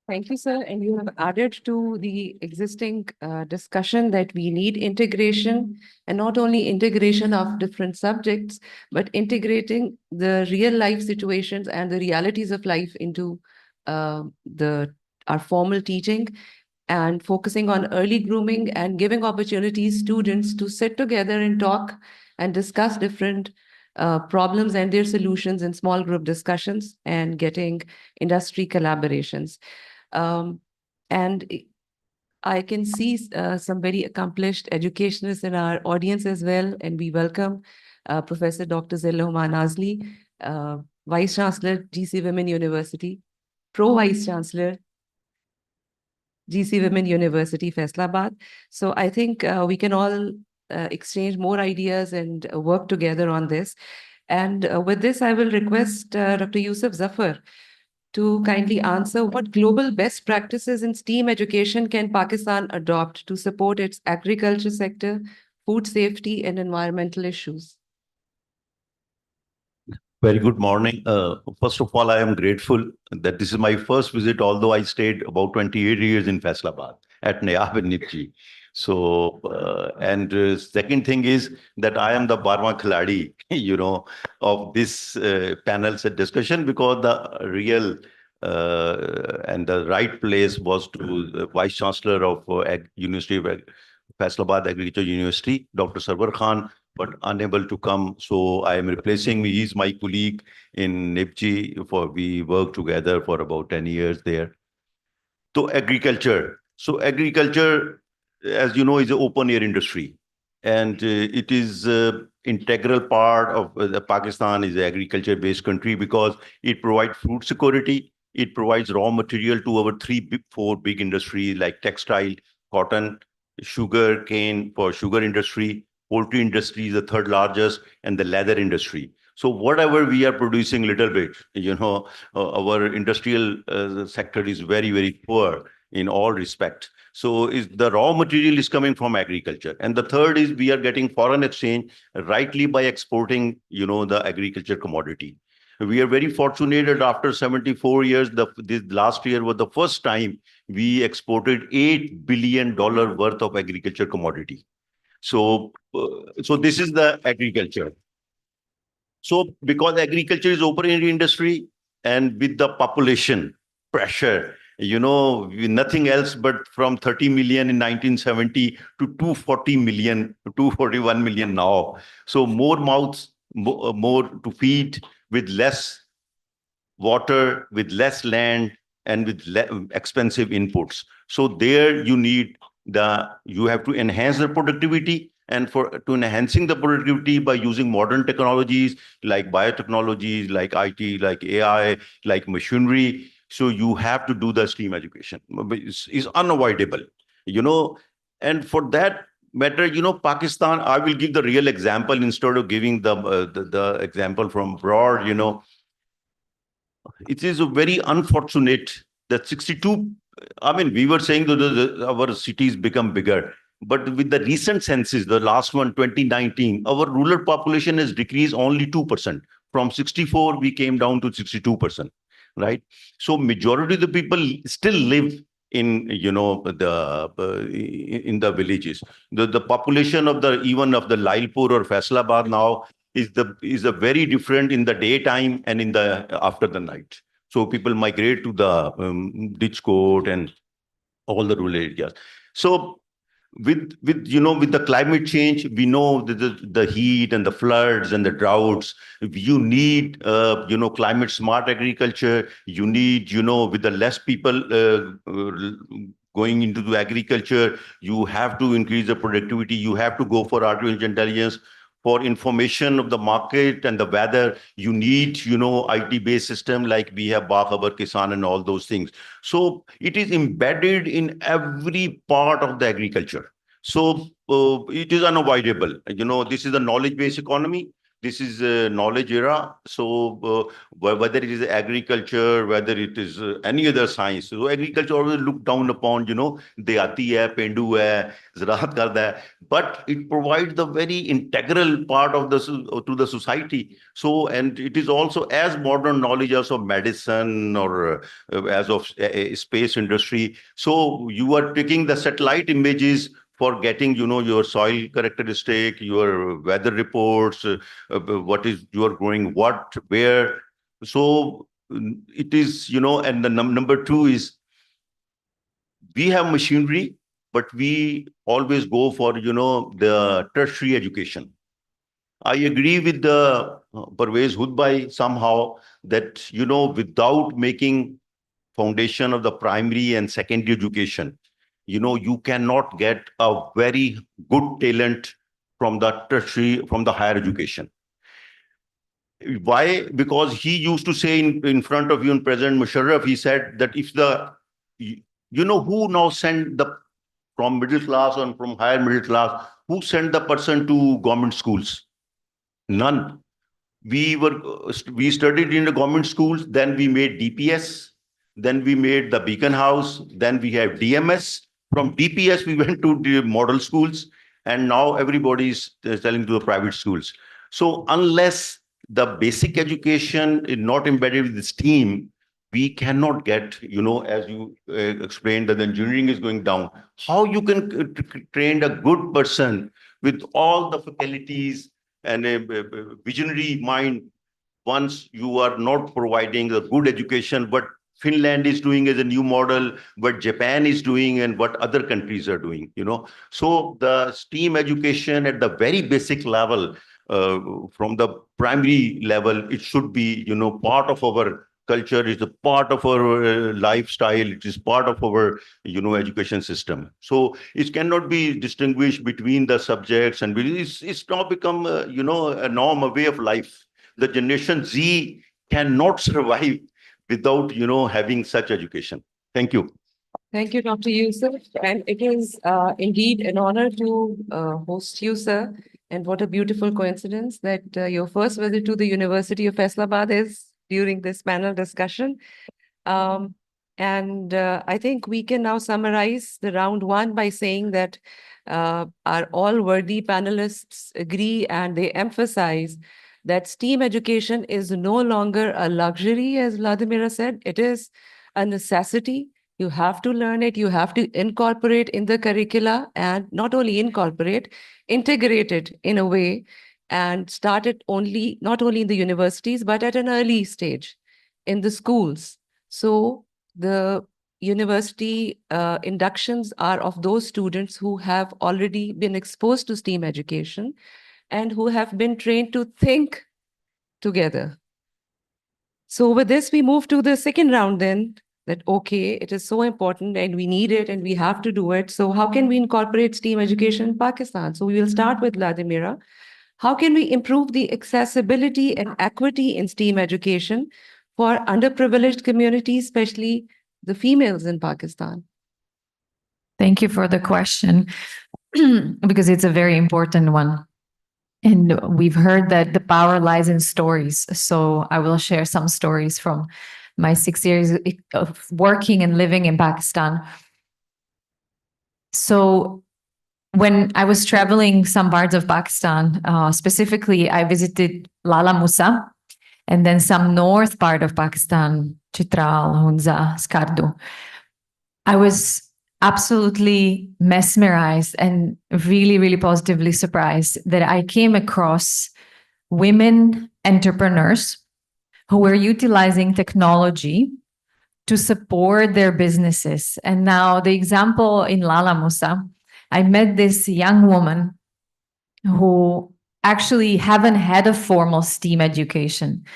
Thank you, sir. And you have added to the existing discussion that we need integration, and not only integration of different subjects, but integrating the real life situations and the realities of life into our formal teaching, and focusing on early grooming and giving opportunities students to sit together and talk and discuss different problems and their solutions in small group discussions, and getting industry collaborations. And I can see some very accomplished educationists in our audience as well. And we welcome Professor Dr. Zilla Huma Nazli, Vice Chancellor, GC Women University, Pro-Vice Chancellor, GC Women University, Faisalabad. So I think we can all exchange more ideas and work together on this. And with this, I will request Dr. Yusuf Zafar to kindly answer what global best practices in STEAM education can Pakistan adopt to support its agriculture sector, food safety, and environmental issues. Very good morning. First of all, I am grateful that this is my first visit, although I stayed about 28 years in Faisalabad at Nayab and Nipchi. So, second thing is that I am the Barma Khiladi, of this panel's discussion, because the real and the right place was to the Vice Chancellor of University of Faisalabad Agriculture University, Dr. Sarwar Khan, but unable to come. So I am replacing me. He's my colleague in Nipchi. We worked together for about 10 years there. So agriculture. So agriculture, as you know, is an open air industry. And it is integral part of Pakistan is an agriculture-based country, because it provides food security. It provides raw material to our four big industries like textile, cotton, sugar cane for sugar industry, poultry industry is the third largest, and the leather industry. So whatever we are producing little bit, our industrial sector is very, very poor in all respect. So is the raw material is coming from agriculture. And the third is we are getting foreign exchange rightly by exporting, the agriculture commodity. We are very fortunate that after 74 years, this last year was the first time we exported $8 billion worth of agriculture commodity. So this is the agriculture. So because agriculture is open industry, and with the population pressure, nothing else but from 30 million in 1970 to 240 million, 241 million now. So more mouths, more to feed with less water, with less land, and with expensive inputs. So there you have to enhance the productivity, and to enhancing the productivity by using modern technologies like biotechnologies, like IT, like AI, like machinery. So you have to do the STEAM education. It's unavoidable, and for that matter, Pakistan, I will give the real example instead of giving the example from abroad, It is very unfortunate that 62, we were saying that our cities become bigger. But with the recent census, the last one, 2019, our rural population has decreased only 2%. From 64, we came down to 62%, right? So majority of the people still live in, in the villages. The population of even of the Lailpur or Faisalabad now is a very different in the daytime and in the after the night. So people migrate to the Ditchcote and all the rural areas. So with the climate change, we know the heat and the floods and the droughts. You need climate smart agriculture. You need with the less people going into the agriculture, you have to increase the productivity. You have to go for artificial intelligence. For information of the market and the weather, you need, IT-based system like we have Bakhabar Kisan and all those things. So it is embedded in every part of the agriculture. So it is unavoidable. This is a knowledge-based economy. This is a knowledge era. So whether it is agriculture, whether it is any other science, so agriculture always looked down upon, Deyati hai, Pendu hai, Ziraat karda hai, but it provides the very integral part of to the society. So, and it is also as modern knowledge as of medicine or as of space industry. So you are taking the satellite images for getting, your soil characteristic, your weather reports, what is you are growing, what, where. So it is, and the number two is we have machinery, but we always go for, the tertiary education. I agree with the Parvez Hudbai somehow that, without making foundation of the primary and secondary education, you cannot get a very good talent from the tertiary, from the higher education. Why? Because he used to say in front of you, in President Musharraf, he said that if who now send from middle class and from higher middle class, who sent the person to government schools? None. We studied in the government schools, then we made DPS, then we made the Beacon House, then we have DMS. From DPS, we went to the model schools, and now everybody is selling to the private schools. So unless the basic education is not embedded with the STEAM, we cannot get, as you explained, that the engineering is going down. How you can train a good person with all the faculties and a visionary mind once you are not providing a good education, but Finland is doing as a new model, what Japan is doing and what other countries are doing, So the STEAM education at the very basic level, from the primary level, it should be, part of our culture, is a part of our lifestyle, it is part of our, education system. So it cannot be distinguished between the subjects, and it's now become, a norm, a way of life. The Generation Z cannot survive without, having such education. Thank you. Thank you, Dr. Yusuf. And it is indeed an honor to host you, sir. And what a beautiful coincidence that your first visit to the University of Faisalabad is during this panel discussion. And I think we can now summarize the round one by saying that our all worthy panelists agree and they emphasize that STEAM education is no longer a luxury, as Vladimira said. It is a necessity. You have to learn it. You have to incorporate in the curricula, and not only incorporate, integrate it in a way, and start it not only in the universities, but at an early stage in the schools. So the university inductions are of those students who have already been exposed to STEAM education and who have been trained to think together. So with this, we move to the second round then, that, okay, it is so important and we need it and we have to do it. So how can we incorporate STEAM education in Pakistan? So we will start with Vladimira. How can we improve the accessibility and equity in STEAM education for underprivileged communities, especially the females in Pakistan? Thank you for the question, because it's a very important one. And we've heard that the power lies in stories. So I will share some stories from my 6 years of working and living in Pakistan. So when I was traveling some parts of Pakistan, specifically, I visited Lala Musa and then some north part of Pakistan, Chitral, Hunza, Skardu. I was absolutely mesmerized and really, really positively surprised that I came across women entrepreneurs who were utilizing technology to support their businesses. And now the example in Lala Musa, I met this young woman who actually haven't had a formal STEAM education.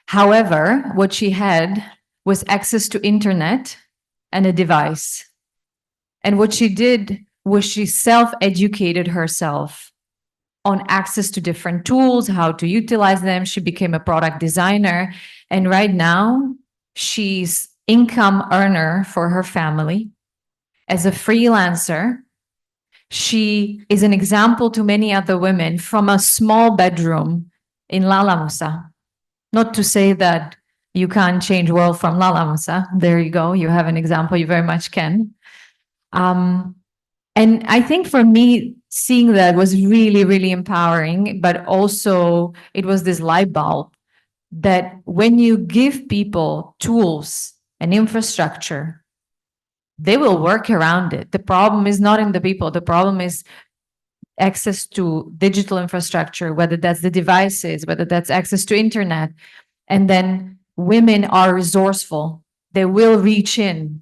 However, what she had was access to internet and a device. And what she did was she self-educated herself on access to different tools, how to utilize them. She became a product designer. And right now, she's income earner for her family. As a freelancer, she is an example to many other women from a small bedroom in Lala Musa. Not to say that you can't change world from Lala Musa. There you go. You have an example. You very much can. And I think for me, seeing that was really, really empowering, but also it was this light bulb that when you give people tools and infrastructure, they will work around it. The problem is not in the people. The problem is access to digital infrastructure, whether that's the devices, whether that's access to internet. And then women are resourceful. They will reach in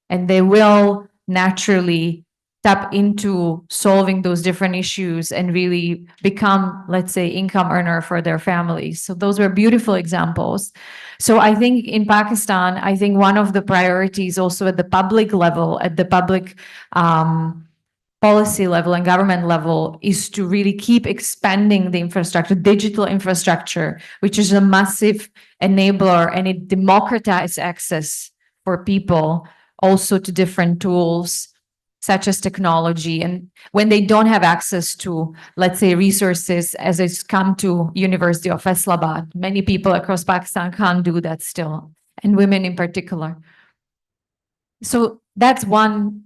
and they will naturally tap into solving those different issues and really become, let's say, income earner for their families. So those were beautiful examples. So I think in Pakistan, I think one of the priorities also at the public level, at the public policy level and government level, is to really keep expanding the infrastructure, digital infrastructure, which is a massive enabler, and it democratizes access for people also to different tools such as technology. And when they don't have access to, let's say, resources, as it's come to University of Faisalabad, many people across Pakistan can't do that still, and women in particular. So that's one.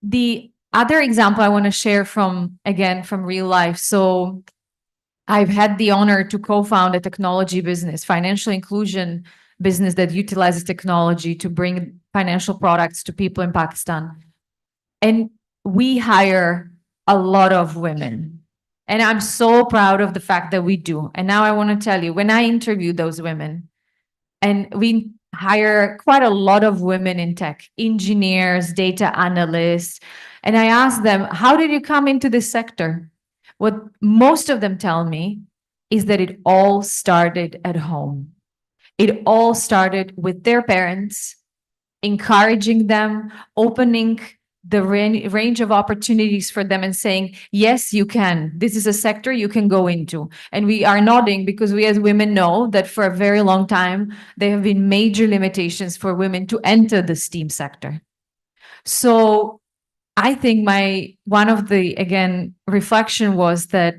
The other example I want to share from real life. So I've had the honor to co-found a technology business, financial inclusion business that utilizes technology to bring financial products to people in Pakistan. And we hire a lot of women. And I'm so proud of the fact that we do. And now I want to tell you, when I interview those women, and we hire quite a lot of women in tech, engineers, data analysts, and I ask them, how did you come into this sector? What most of them tell me is that it all started at home. It all started with their parents, encouraging them, opening the range of opportunities for them and saying, yes, you can. This is a sector you can go into. And we are nodding because we as women know that for a very long time, there have been major limitations for women to enter the STEAM sector. So I think one of the, again, reflection was that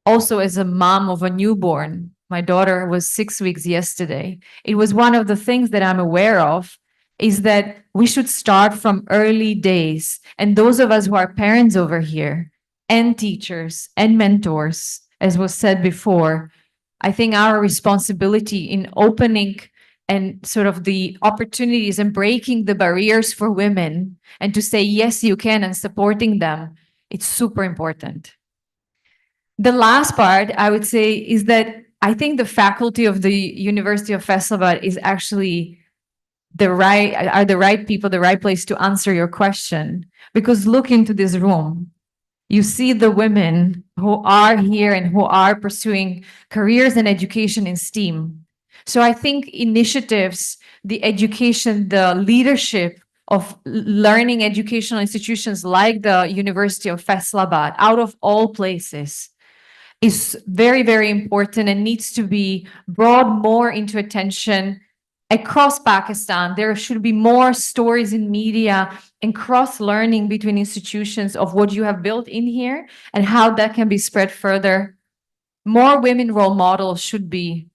also as a mom of a newborn, my daughter was 6 weeks yesterday. It was one of the things that I'm aware of, is that we should start from early days. And those of us who are parents over here, and teachers and mentors, as was said before, I think our responsibility in opening and sort of the opportunities and breaking the barriers for women and to say, yes, you can, and supporting them, it's super important. The last part I would say is that I think the faculty of the University of Faisalabad is actually the right people, the right place to answer your question. Because look into this room. You see the women who are here and who are pursuing careers and education in STEAM. So I think initiatives, the education, the leadership of learning educational institutions like the University of Faisalabad, out of all places, is very, very important and needs to be brought more into attention across Pakistan. There should be more stories in media and cross-learning between institutions of what you have built in here and how that can be spread further. More women role models should be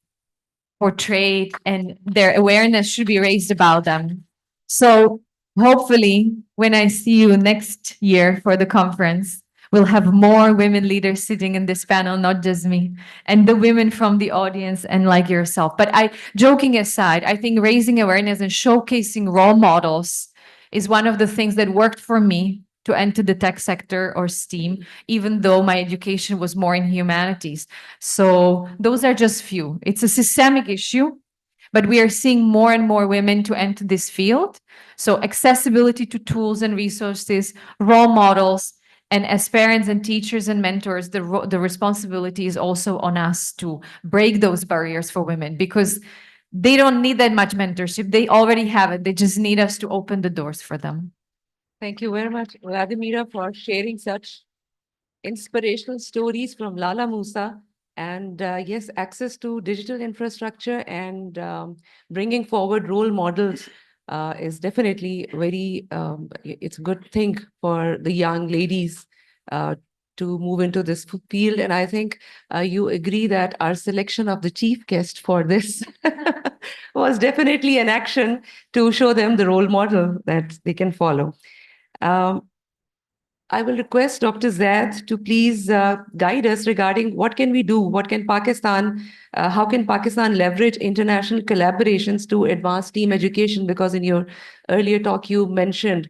portrayed and their awareness should be raised about them. So hopefully, when I see you next year for the conference, we'll have more women leaders sitting in this panel, not just me, and the women from the audience and like yourself. But joking aside, I think raising awareness and showcasing role models is one of the things that worked for me to enter the tech sector or STEAM, even though my education was more in humanities. So those are just few. It's a systemic issue, but we are seeing more and more women to enter this field. So accessibility to tools and resources, role models, and as parents and teachers and mentors, the responsibility is also on us to break those barriers for women because they don't need that much mentorship. They already have it. They just need us to open the doors for them. Thank you very much, Vladimira, for sharing such inspirational stories from Lala Musa. And yes, access to digital infrastructure and bringing forward role models is definitely very, it's a good thing for the young ladies to move into this field. And I think you agree that our selection of the chief guest for this was definitely an action to show them the role model that they can follow. I will request Dr. Zaid to please guide us regarding what can we do, what can Pakistan, how can Pakistan leverage international collaborations to advance STEAM education? Because in your earlier talk, you mentioned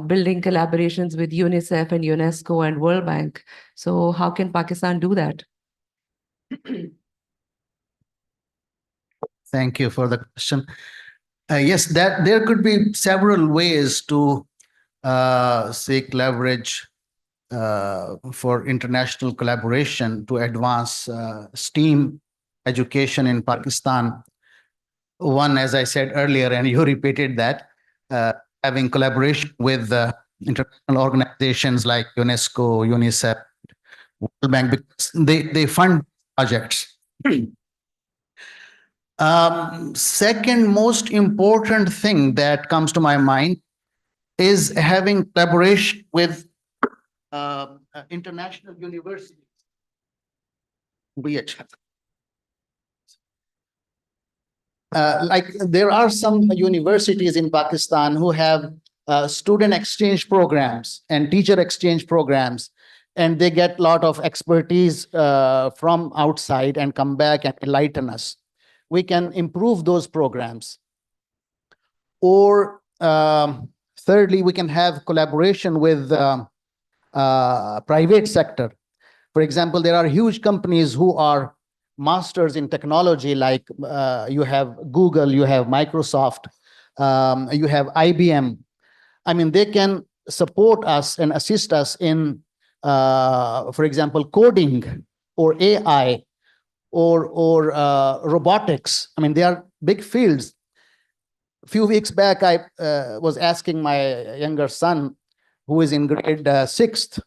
building collaborations with UNICEF and UNESCO and World Bank. So how can Pakistan do that? Thank you for the question. Yes, that there could be several ways to seek leverage for international collaboration to advance STEAM education in Pakistan. One, as I said earlier, and you repeated that, having collaboration with international organizations like UNESCO, UNICEF, World Bank, because they fund projects. Second most important thing that comes to my mind is having collaboration with international universities. Like there are some universities in Pakistan who have student exchange programs and teacher exchange programs, and they get a lot of expertise from outside and come back and enlighten us. We can improve those programs. Or thirdly, we can have collaboration with private sector. For example, there are huge companies who are masters in technology, like you have Google, you have Microsoft, you have IBM. I mean, they can support us and assist us in, for example, coding or AI or robotics. I mean, they are big fields. A few weeks back, I was asking my younger son, who is in grade 6th,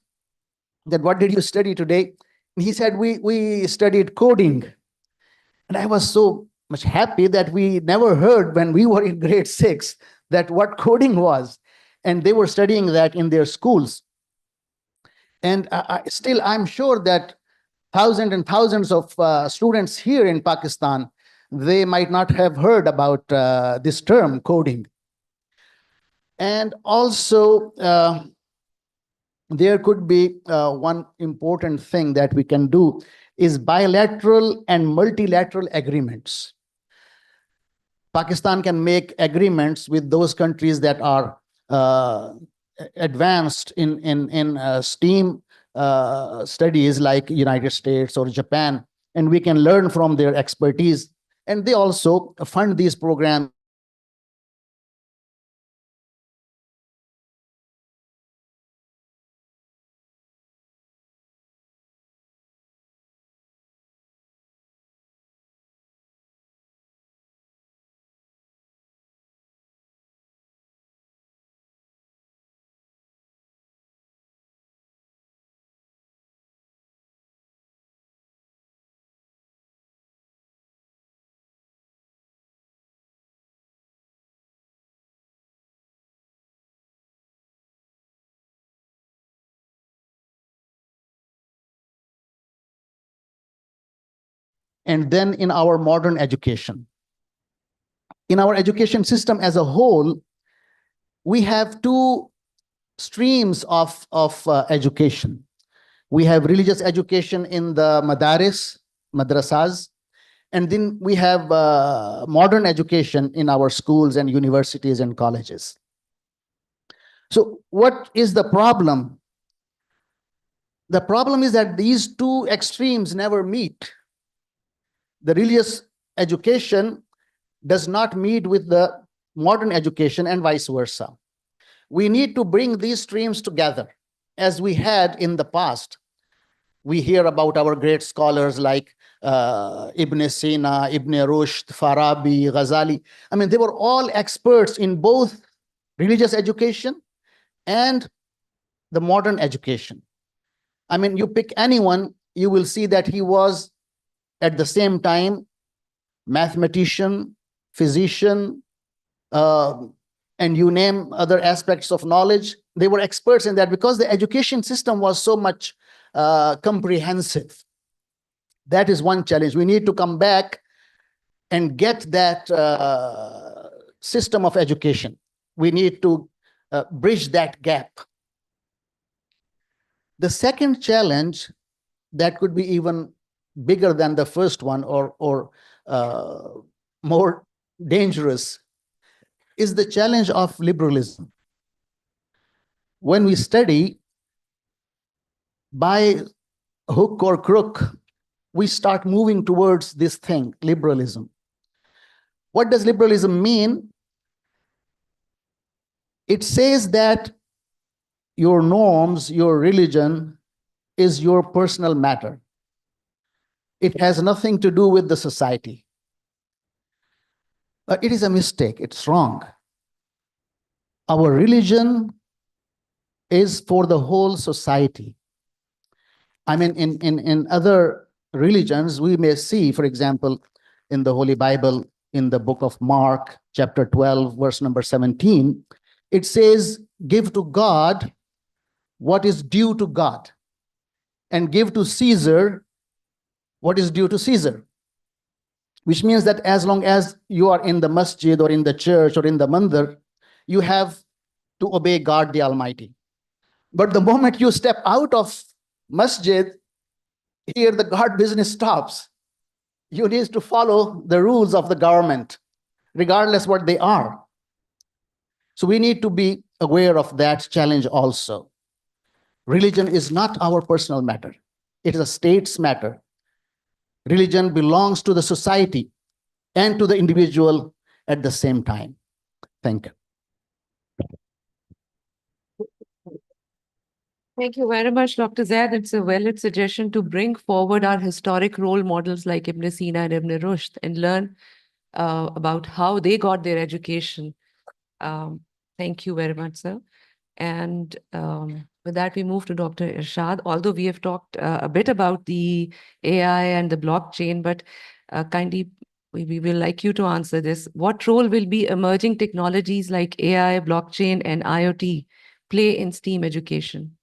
that what did you study today? And he said, we studied coding. And I was so much happy that we never heard when we were in grade 6 that what coding was. And they were studying that in their schools. And I'm sure that thousands and thousands of students here in Pakistan, they might not have heard about this term coding. And also, there could be one important thing that we can do is bilateral and multilateral agreements. Pakistan can make agreements with those countries that are advanced in STEAM studies like United States or Japan, and we can learn from their expertise. And they also fund these programs. And then in our modern education. In our education system as a whole, we have two streams of education. We have religious education in the madrasas, and then we have modern education in our schools and universities and colleges. So what is the problem? The problem is that these two extremes never meet. The religious education does not meet with the modern education and vice versa. We need to bring these streams together as we had in the past. We hear about our great scholars like Ibn Sina, Ibn Rushd, Farabi, Ghazali. I mean, they were all experts in both religious education and the modern education. I mean, you pick anyone, you will see that he was at the same time mathematician, physician, and you name other aspects of knowledge. They were experts in that because the education system was so much comprehensive. That is one challenge. We need to come back and get that system of education. We need to bridge that gap. The second challenge that could be even bigger than the first one or more dangerous is the challenge of liberalism. When we study, by hook or crook, we start moving towards this thing, liberalism. What does liberalism mean? It says that your norms, your religion is your personal matter. It has nothing to do with the society. But it is a mistake, it's wrong. Our religion is for the whole society. I mean, in other religions, we may see, for example, in the Holy Bible, in the book of Mark, chapter 12, verse number 17, it says, give to God what is due to God, and give to Caesar what is due to Caesar. Which means that as long as you are in the masjid or in the church or in the mandir, you have to obey God the Almighty. But the moment you step out of masjid, here the God business stops. You need to follow the rules of the government, regardless what they are. So we need to be aware of that challenge also. Religion is not our personal matter. It is a state's matter. Religion belongs to the society and to the individual at the same time. Thank you. Thank you very much, Dr. Zaid. It's a valid suggestion to bring forward our historic role models like Ibn Sina and Ibn Rushd and learn about how they got their education. Thank you very much, sir. And with that, we move to Dr. Irshad. Although we have talked a bit about the AI and the blockchain, but kindly, we will like you to answer this. What role will be emerging technologies like AI, blockchain, and IoT play in STEAM education?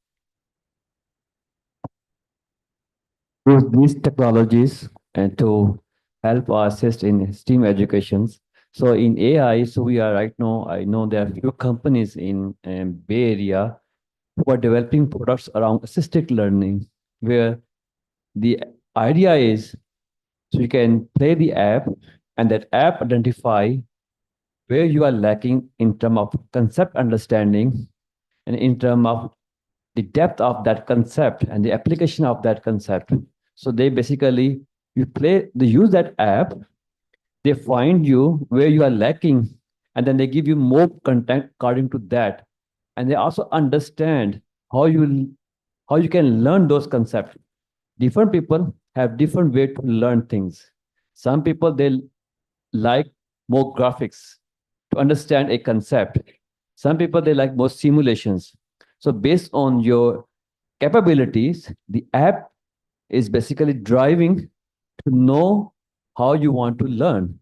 Use these technologies and to help or assist in STEAM educations. So in AI, so we are right now, I know there are few companies in Bay Area who are developing products around assisted learning, where the idea is so you can play the app and that app identify where you are lacking in terms of concept understanding and in terms of the depth of that concept and the application of that concept. So they basically they use that app, they find you where you are lacking, and then they give you more content according to that. And they also understand how you can learn those concepts. Different people have different way to learn things. Some people they like more graphics to understand a concept. Some people they like more simulations. So based on your capabilities, the app is basically driving to know how you want to learn.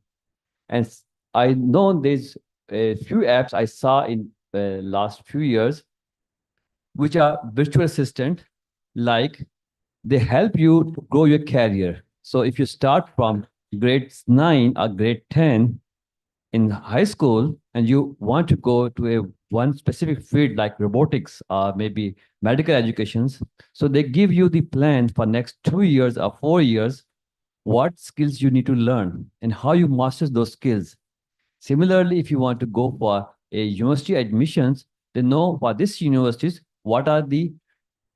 And I know there's a few apps I saw in last few years, which are virtual assistant, like they help you to grow your career. So if you start from grade 9 or grade 10 in high school and you want to go to a one specific field like robotics or maybe medical educations, so they give you the plan for next 2 years or 4 years, what skills you need to learn and how you master those skills. Similarly, if you want to go for a university admissions, they know for this universities, what are the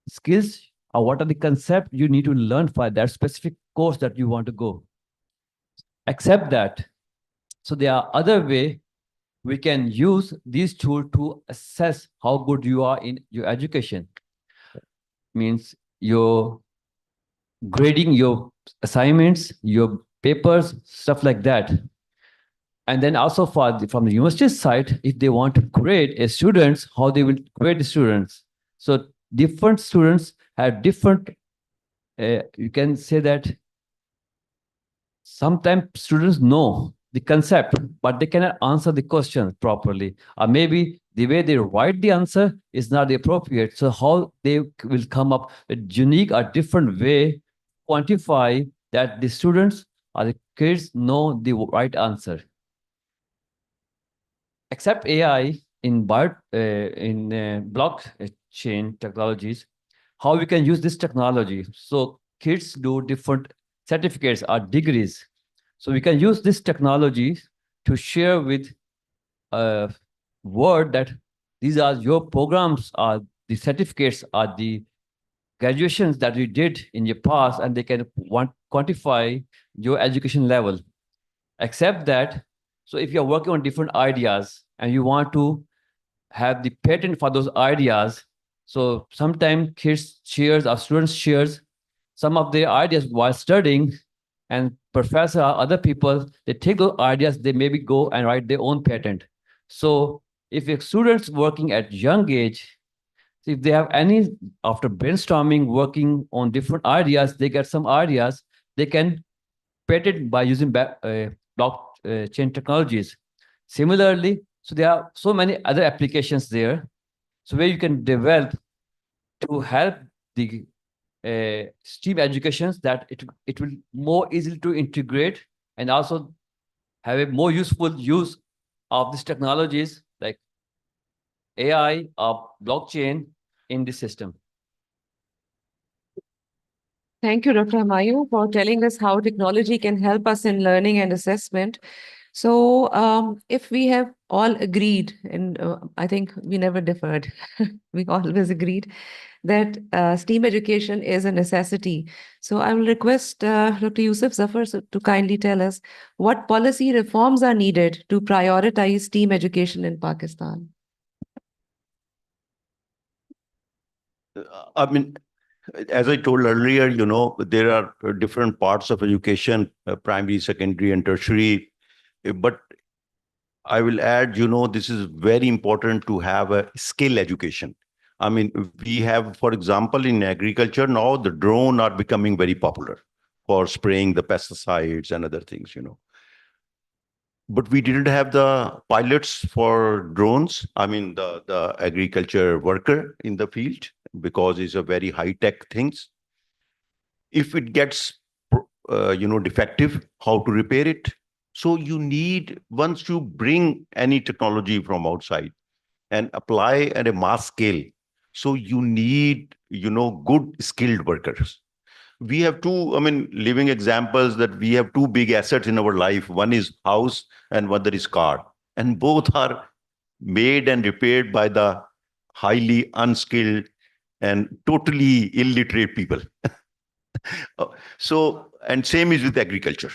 skills or what are the concepts you need to learn for that specific course that you want to go. Except that, so there are other way we can use these tools to assess how good you are in your education. Means your grading your assignments, your papers, stuff like that. And then also from the university side, if they want to grade a students, how they will grade the students. So different students have different, you can say that sometimes students know the concept, but they cannot answer the question properly. Or maybe the way they write the answer is not the appropriate. So how they will come up with unique or different way, quantify that the students or the kids know the right answer. Except AI in blockchain technologies, how we can use this technology. So kids do different certificates or degrees. So we can use this technology to share with a word that these are your programs or the certificates or the graduations that you did in your past, and they can quantify your education level. Except that, so if you're working on different ideas and you want to have the patent for those ideas, so sometimes kids shares or students shares some of their ideas while studying, and professor or other people, they take those ideas, they maybe go and write their own patent. So if a student's working at young age, if they have any, after brainstorming, working on different ideas, they get some ideas, they can patent by using blockchain technologies. Similarly, so there are so many other applications there, so where you can develop to help the STEAM educations, that it will more easily to integrate and also have a more useful use of these technologies like AI or blockchain in the system. Thank you, Dr. Hamayu, for telling us how technology can help us in learning and assessment. So if we have all agreed, and I think we never differed, we always agreed that STEAM education is a necessity. So I will request Dr. Yusuf Zafar to kindly tell us what policy reforms are needed to prioritize STEAM education in Pakistan. I mean, as I told earlier, there are different parts of education, primary, secondary, and tertiary. But I will add, this is very important to have a skill education. I mean, we have, for example, in agriculture now, the drone are becoming very popular for spraying the pesticides and other things, But we didn't have the pilots for drones. I mean, the agriculture worker in the field, because it's a very high-tech things. If it gets, defective, how to repair it? So you need, once you bring any technology from outside and apply at a mass scale, so you need, good skilled workers. We have two, living examples that we have two big assets in our life. One is house and other is car. And both are made and repaired by the highly unskilled and totally illiterate people. So, and same is with agriculture.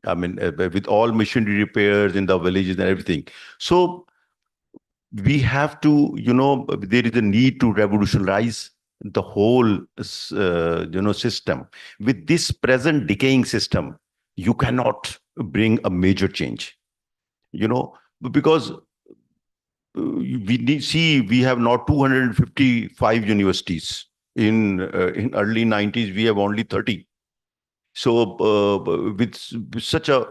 With all machinery repairs in the villages and everything. So we have to, there is a need to revolutionize the whole, system. With this present decaying system, you cannot bring a major change, because we have now 255 universities. In early 90s, we have only 30. So with such a,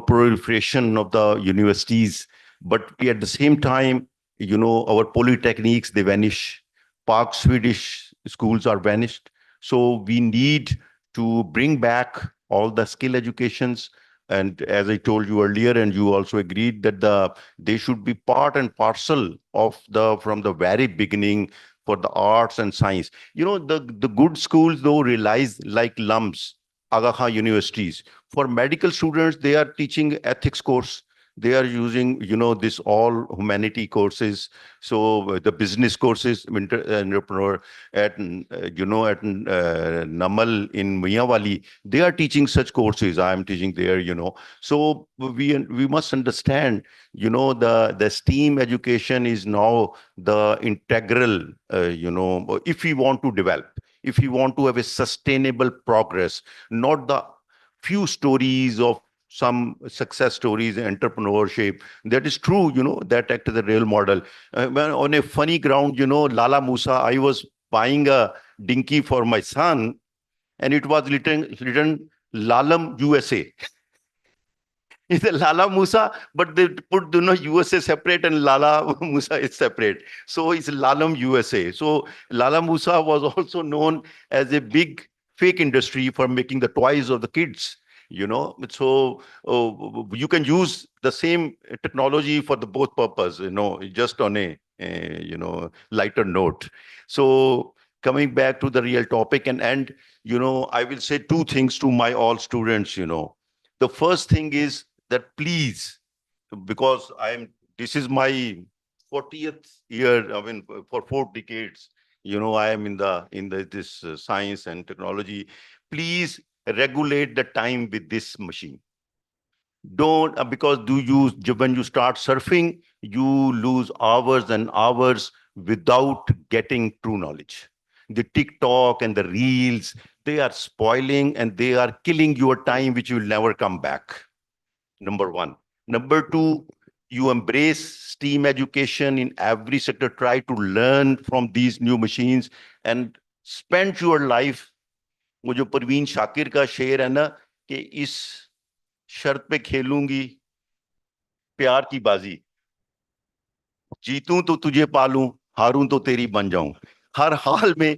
proliferation of the universities, but at the same time, our polytechniques, they vanish. Park Swedish schools are vanished. So we need to bring back all the skill educations. And as I told you earlier, and you also agreed that they should be part and parcel of from the very beginning for the arts and science. The good schools though realize, like LUMS, Aga Khan universities. For medical students, they are teaching ethics course. They are using, this all humanity courses. So the business courses, entrepreneur at Namal in Miyawali, they are teaching such courses. I am teaching there, So we must understand, the STEAM education is now the integral, if we want to develop, if we want to have a sustainable progress, not the few stories of some success stories, entrepreneurship. That is true, that act as a real model. On a funny ground, Lala Musa, I was buying a dinky for my son, and it was written Lalam USA. It's a Lala Musa, but they put USA separate and Lala Musa is separate. So it's Lalam USA. So Lala Musa was also known as a big fake industry for making the toys of the kids. So you can use the same technology for the both purpose, just on a lighter note. So coming back to the real topic and I will say two things to my all students. The first thing is that please, because this is my 40th year, for 4 decades, I am in this science and technology. Please regulate the time with this machine. Don't, because when you start surfing, you lose hours and hours without getting true knowledge. The TikTok and the reels, they are spoiling and they are killing your time, which will never come back. Number one. Number two, you embrace STEAM education in every sector. Try to learn from these new machines and spend your life. वो जो परवीन शाकिर का शेर है ना, कि इस शर्त पे खेलूंगी प्यार की बाजी, जीतूं तो तुझे पालूं, हारूं तो तेरी बन जाऊं. हर हाल में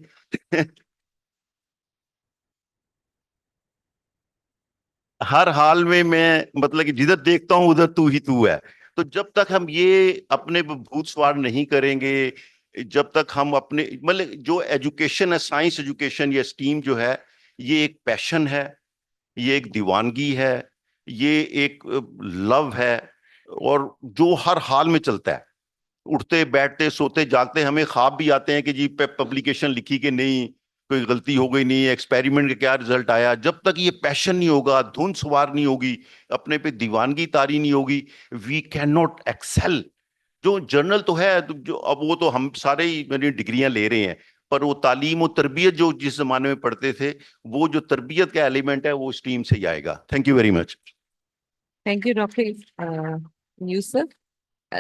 हर हाल में मैं, मतलब कि जिधर देखता हूं उधर तू ही तू है. तो जब तक हम ये अपने भूत सवार नहीं करेंगे, जब तक हम अपने, मतलब जो एजुकेशन है, साइंस एजुकेशन या स्टीम जो है, ये एक पैशन है, ये एक दीवानगी है, ये एक लव है, और जो हर हाल में चलता है. उठते बैठते सोते जागते हमें ख्वाब भी आते हैं कि जी पब्लिकेशन लिखी कि नहीं, कोई गलती हो गई नहीं, एक्सपेरिमेंट का क्या रिजल्ट आया. जब तक ये पैशन नहीं होगा, धुन सवार नहीं होगी, अपने पे दीवानगी तारी नहीं होगी, वी कैन नॉट एक्सेल. जो जर्नल तो है, जो अब वो तो हम सारे ही मेरी डिग्रियां ले रहे हैं, पर वो तालीम और तरबियत जो जिस जमाने में पढ़ते थे, वो जो तरबियत का एलिमेंट है वो स्ट्रीम से ही आएगा. Thank you very much. Thank you, Dr. Yusuf.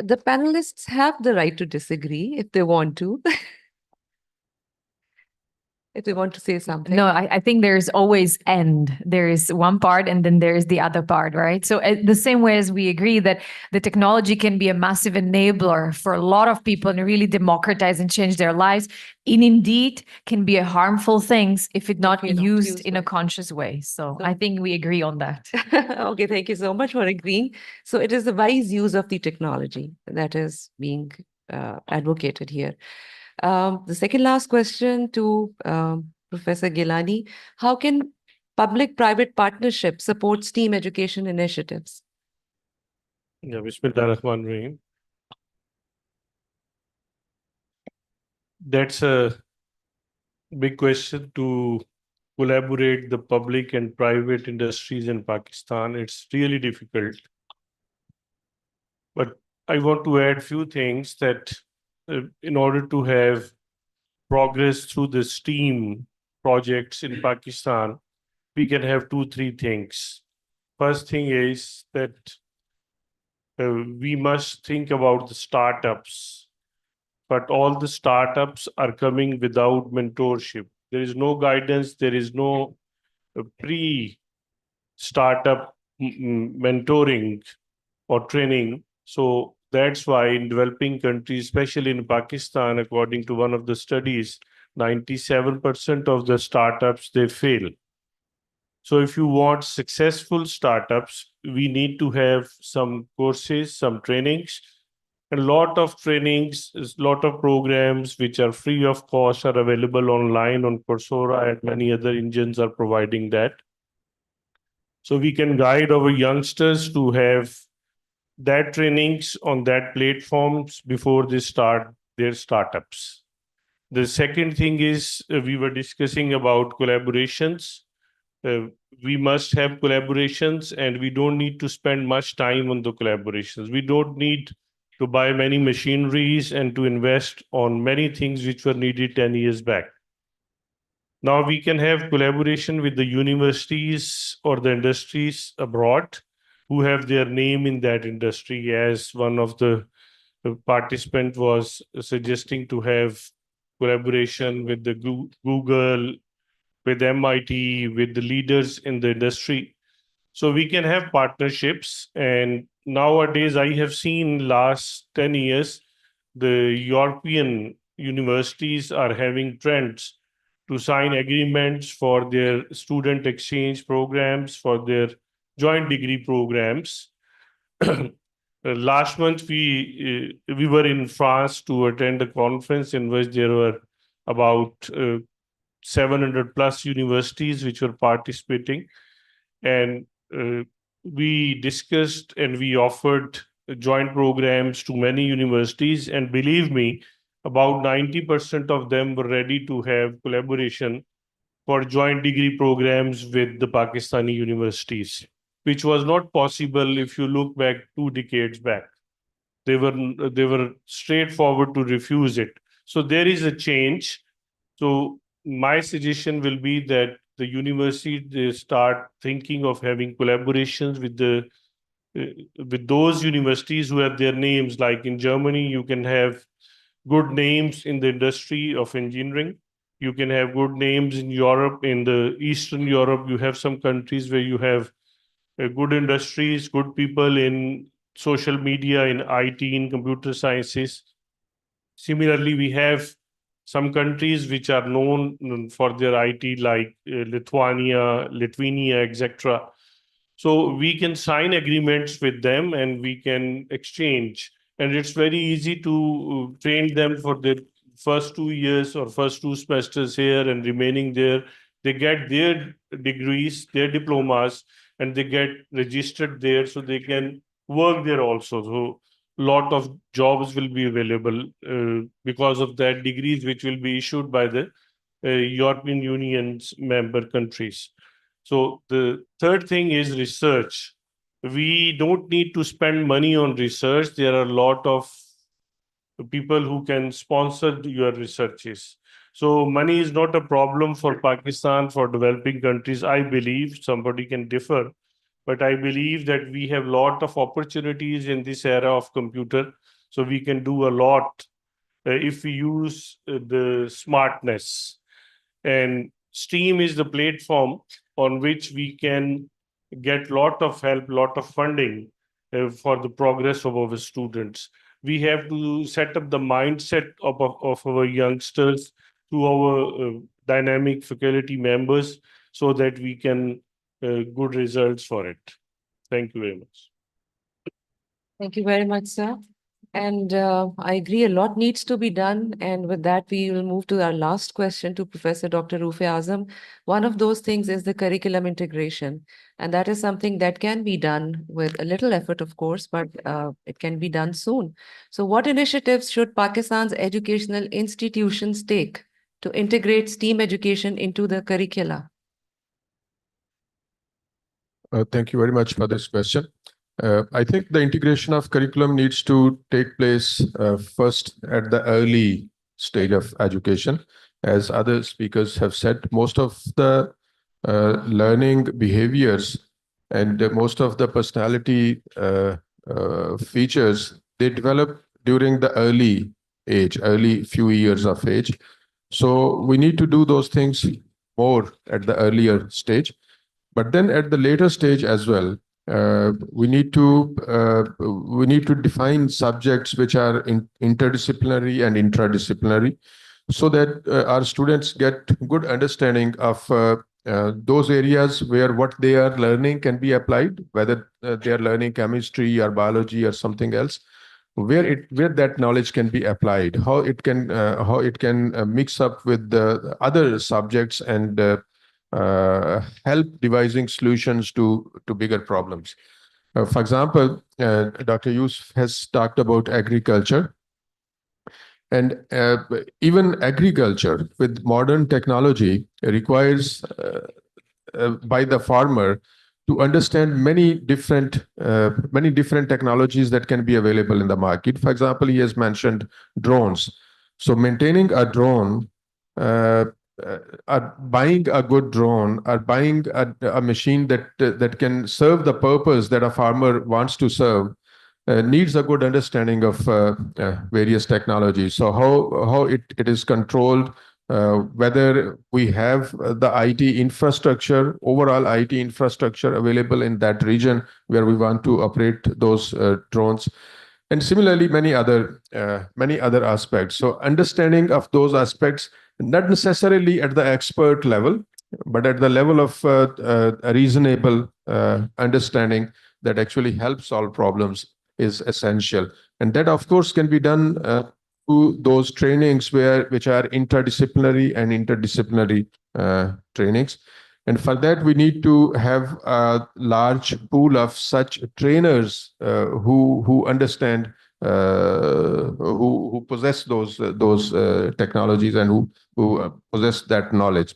The panelists have the right to disagree if they want to. If you want to say something. No, I think there's always end. There is one part and then there's the other part, right? So the same way as we agree that the technology can be a massive enabler for a lot of people and really democratize and change their lives, it indeed can be a harmful things if it not If not used used in a well. conscious way. So So- I think we agree on that. Okay, thank you so much for agreeing. So it is the wise use of the technology that is being advocated here. The second last question to Professor Gilani, how can public-private partnerships support STEAM education initiatives? Yeah, Bismillahirrahmanirrahim. That's a big question to collaborate the public and private industries in Pakistan. It's really difficult. But I want to add few things that in order to have progress through the STEAM projects in Pakistan, we can have two, three things. First thing is that we must think about the startups, but all the startups are coming without mentorship. There is no guidance, there is no pre-startup mentoring or training. So that's why in developing countries, especially in Pakistan, according to one of the studies, 97% of the startups, they fail. So if you want successful startups, we need to have some courses, some trainings, a lot of trainings, a lot of programs which are free of cost are available online on Coursera, and many other engines are providing that. So we can guide our youngsters to have that trainings on that platforms before they start their startups. The second thing is we were discussing about collaborations. We must have collaborations and we don't need to spend much time on the collaborations. We don't need to buy many machineries and to invest on many things which were needed 10 years back. Now we can have collaboration with the universities or the industries abroad who have their name in that industry, as one of the participant was suggesting to have collaboration with the Google, with MIT, with the leaders in the industry. So we can have partnerships. And nowadays, I have seen last 10 years, the European universities are having trends to sign agreements for their student exchange programs, for their joint degree programs. Last month, we were in France to attend a conference in which there were about 700 plus universities which were participating. And we discussed and we offered joint programs to many universities. And believe me, about 90% of them were ready to have collaboration for joint degree programs with the Pakistani universities, which was not possible if you look back 2 decades back. They were straightforward to refuse it. So there is a change. So my suggestion will be that the university they start thinking of having collaborations with those universities who have their names. Like in Germany, you can have good names in the industry of engineering. You can have good names in Europe, in the Eastern Europe. You have some countries where you have good industries, good people in social media, in IT, in computer sciences. Similarly, we have some countries which are known for their IT, like Lithuania, etc. So we can sign agreements with them and we can exchange. And it's very easy to train them for their first 2 years or first 2 semesters here and remaining there. They get their degrees, their diplomas, and they get registered there so they can work there also. So lot of jobs will be available because of that degrees which will be issued by the European Union's member countries. So the third thing is research. We don't need to spend money on research. There are a lot of people who can sponsor your researches. So money is not a problem for Pakistan, for developing countries. I believe somebody can differ, but I believe that we have a lot of opportunities in this era of computer. So we can do a lot if we use the smartness. And STEAM is the platform on which we can get lot of help, lot of funding for the progress of our students. We have to set up the mindset of our youngsters through our dynamic faculty members so that we can good results for it. Thank you very much. Thank you very much, sir. And I agree, a lot needs to be done. And with that, we will move to our last question to Professor Dr. Rufe Azam. One of those things is the curriculum integration. And that is something that can be done with a little effort, of course, but it can be done soon. So what initiatives should Pakistan's educational institutions take to integrate STEAM education into the curricula? Thank you very much for this question. I think the integration of curriculum needs to take place first at the early stage of education. As other speakers have said, most of the learning behaviors and most of the personality features, they develop during the early few years of age. So we need to do those things more at the earlier stage. But then at the later stage as well, we need to define subjects which are interdisciplinary and intradisciplinary, so that our students get good understanding of those areas where what they are learning can be applied, whether they are learning chemistry or biology or something else, where that knowledge can be applied, how it can mix up with the other subjects and help devising solutions to bigger problems. For example, Dr. Yusuf has talked about agriculture. And even agriculture with modern technology requires by the farmer to understand many different technologies that can be available in the market. For example, he has mentioned drones. So maintaining a drone, buying a good drone, or buying a machine that can serve the purpose that a farmer wants to serve, needs a good understanding of various technologies. So how it is controlled, whether we have the IT infrastructure, overall IT infrastructure available in that region where we want to operate those drones. And similarly, many other aspects. So understanding of those aspects, not necessarily at the expert level, but at the level of a reasonable understanding that actually helps solve problems, is essential. And that, of course, can be done through those trainings which are interdisciplinary and interdisciplinary trainings. And for that, we need to have a large pool of such trainers who understand, who possess those technologies and who possess that knowledge.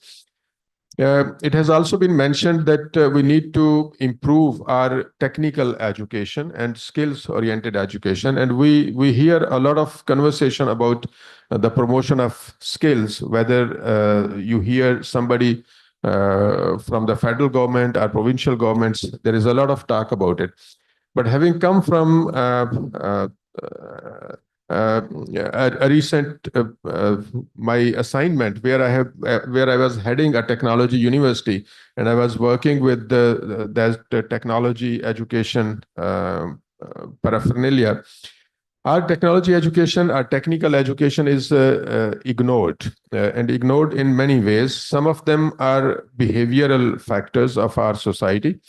It has also been mentioned that we need to improve our technical education and skills-oriented education. And we hear a lot of conversation about the promotion of skills, whether you hear somebody from the federal government or provincial governments, there is a lot of talk about it. But having come from a recent my assignment where I was heading a technology university, and I was working with the technology education paraphernalia. Our technology education, our technical education is ignored and ignored in many ways. Some of them are behavioral factors of our society,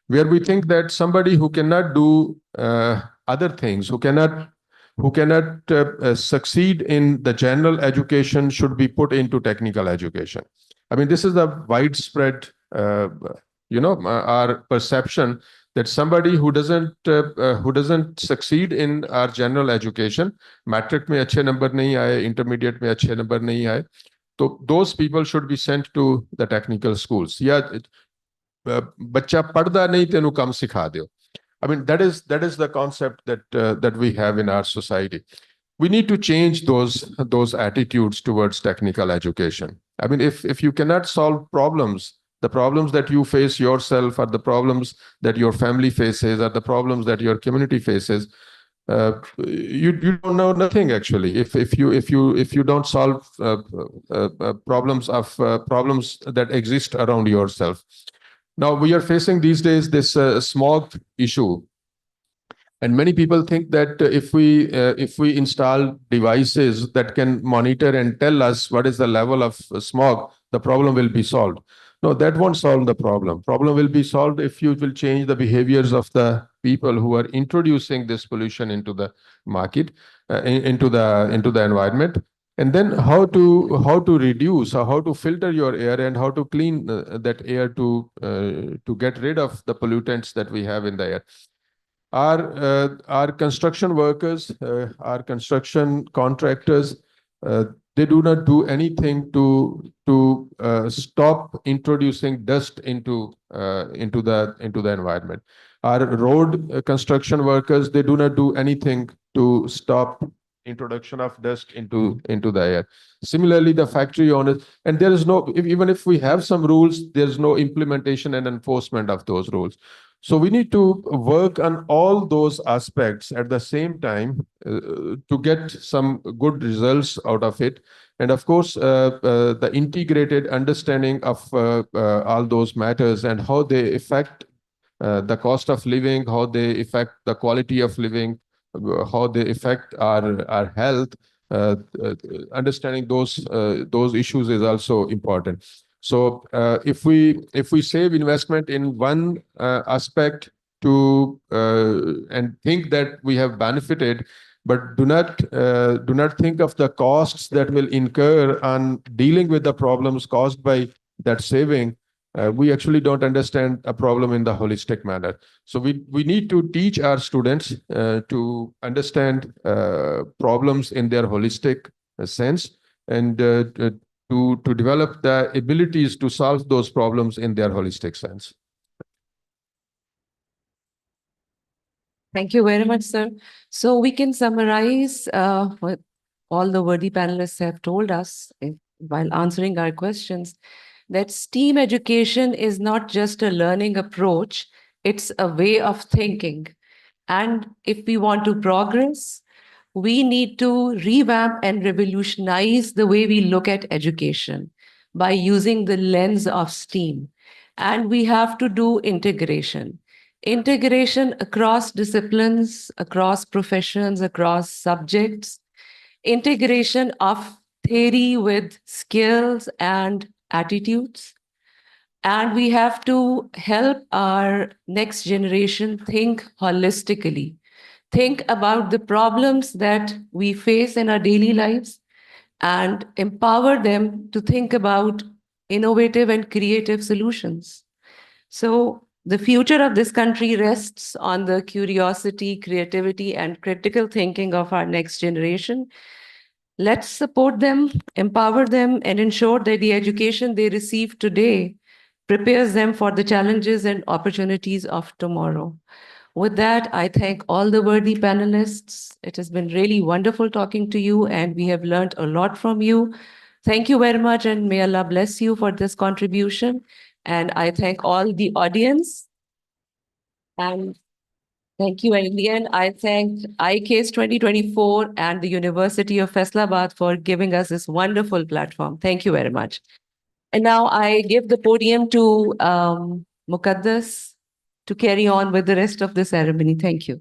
where we think that somebody who cannot do other things, who cannot succeed in the general education, should be put into technical education. I mean, this is a widespread, our perception that somebody who doesn't succeed in our general education, matric mein achhe number nahi aaye, intermediate mein achhe number nahi aaye, so those people should be sent to the technical schools. Ya bachcha padda nahi tenu kam sikha deo. I mean, that is the concept that we have in our society. We need to change those attitudes towards technical education. I mean, if you cannot solve problems, the problems that you face yourself, or the problems that your family faces, or the problems that your community faces, you don't know nothing actually if you don't solve problems that exist around yourself. Now we are facing these days this smog issue, and many people think that if we install devices that can monitor and tell us what is the level of smog, the problem will be solved. No, that won't solve the problem. Problem will be solved if you will change the behaviors of the people who are introducing this pollution into the market, into the environment. And then how to reduce or how to filter your air and how to clean that air to get rid of the pollutants that we have in the air. Our construction workers, our construction contractors, they do not do anything to stop introducing dust into the environment. Our road construction workers, they do not do anything to stop introduction of dust into the air. Similarly, the factory owners, and there is no, even if we have some rules, there's no implementation and enforcement of those rules. So we need to work on all those aspects at the same time to get some good results out of it. And of course, the integrated understanding of all those matters and how they affect the cost of living, how they affect the quality of living, how they affect our health. Understanding those issues is also important. So if we save investment in one aspect and think that we have benefited, but do not think of the costs that will incur on dealing with the problems caused by that saving, we actually don't understand a problem in the holistic manner. So we need to teach our students to understand problems in their holistic sense, and to develop the abilities to solve those problems in their holistic sense. Thank you very much, sir. So we can summarize what all the worthy panelists have told us while answering our questions, that STEAM education is not just a learning approach, it's a way of thinking. And if we want to progress, we need to revamp and revolutionize the way we look at education by using the lens of STEAM. And we have to do integration. Integration across disciplines, across professions, across subjects. Integration of theory with skills and attitudes. And we have to help our next generation think holistically, think about the problems that we face in our daily lives, and empower them to think about innovative and creative solutions. So the future of this country rests on the curiosity, creativity, and critical thinking of our next generation. Let's support them, empower them, and ensure that the education they receive today prepares them for the challenges and opportunities of tomorrow. With that, I thank all the worthy panelists. It has been really wonderful talking to you, and we have learned a lot from you. Thank you very much, and may Allah bless you for this contribution. And I thank all the audience. And thank you. And in the end, I thank iCase 2024 and the University of Faisalabad for giving us this wonderful platform. Thank you very much. And now I give the podium to Muqaddas to carry on with the rest of the ceremony. Thank you.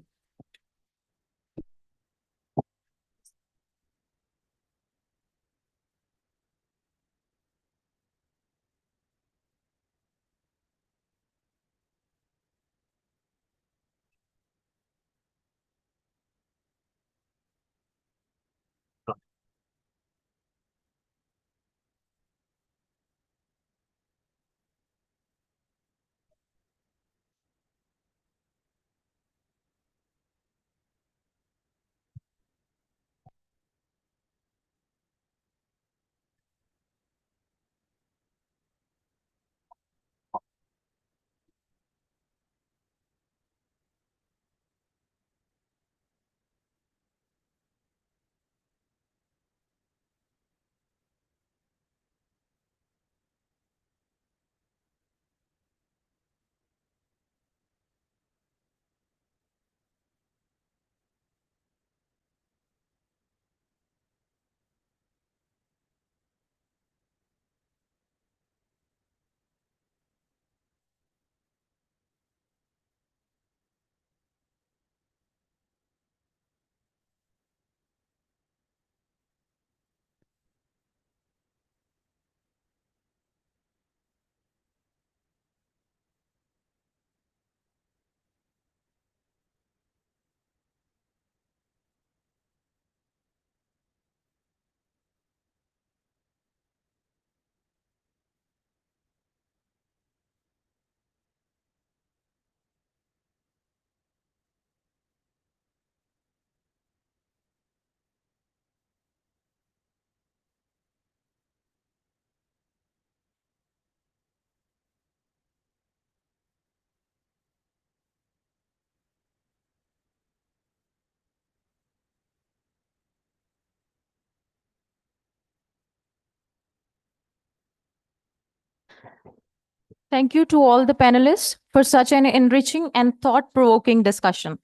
Thank you to all the panelists for such an enriching and thought-provoking discussion.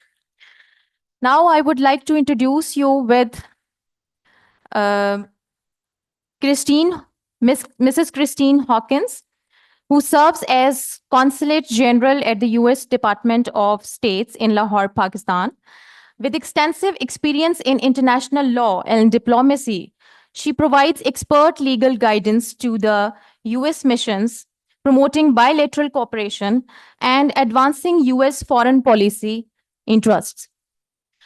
Now I would like to introduce you with Mrs. Christine Hawkins, who serves as Consulate General at the US Department of States in Lahore, Pakistan. With extensive experience in international law and diplomacy, she provides expert legal guidance to the US missions, promoting bilateral cooperation and advancing US foreign policy interests.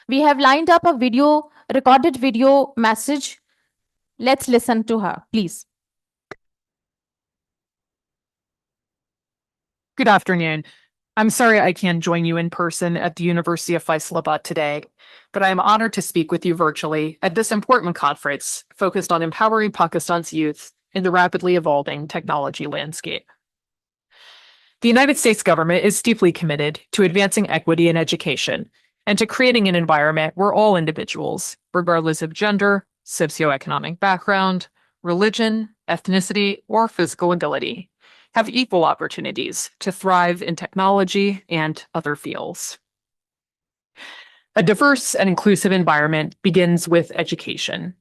We have lined up a recorded video message. Let's listen to her, please. Good afternoon. I'm sorry I can't join you in person at the University of Faisalabad today, but I am honored to speak with you virtually at this important conference focused on empowering Pakistan's youth in the rapidly evolving technology landscape. The United States government is deeply committed to advancing equity in education and to creating an environment where all individuals, regardless of gender, socioeconomic background, religion, ethnicity, or physical ability, have equal opportunities to thrive in technology and other fields. A diverse and inclusive environment begins with education.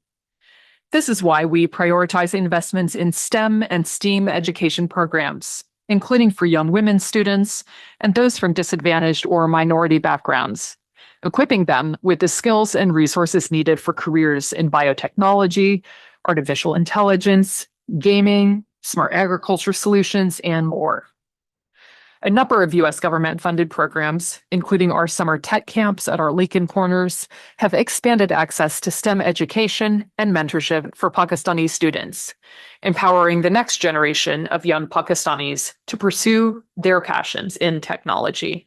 This is why we prioritize investments in STEM and STEAM education programs, including for young women students and those from disadvantaged or minority backgrounds, equipping them with the skills and resources needed for careers in biotechnology, artificial intelligence, gaming, smart agriculture solutions, and more. A number of US government-funded programs, including our summer tech camps at our Lincoln Corners, have expanded access to STEM education and mentorship for Pakistani students, empowering the next generation of young Pakistanis to pursue their passions in technology.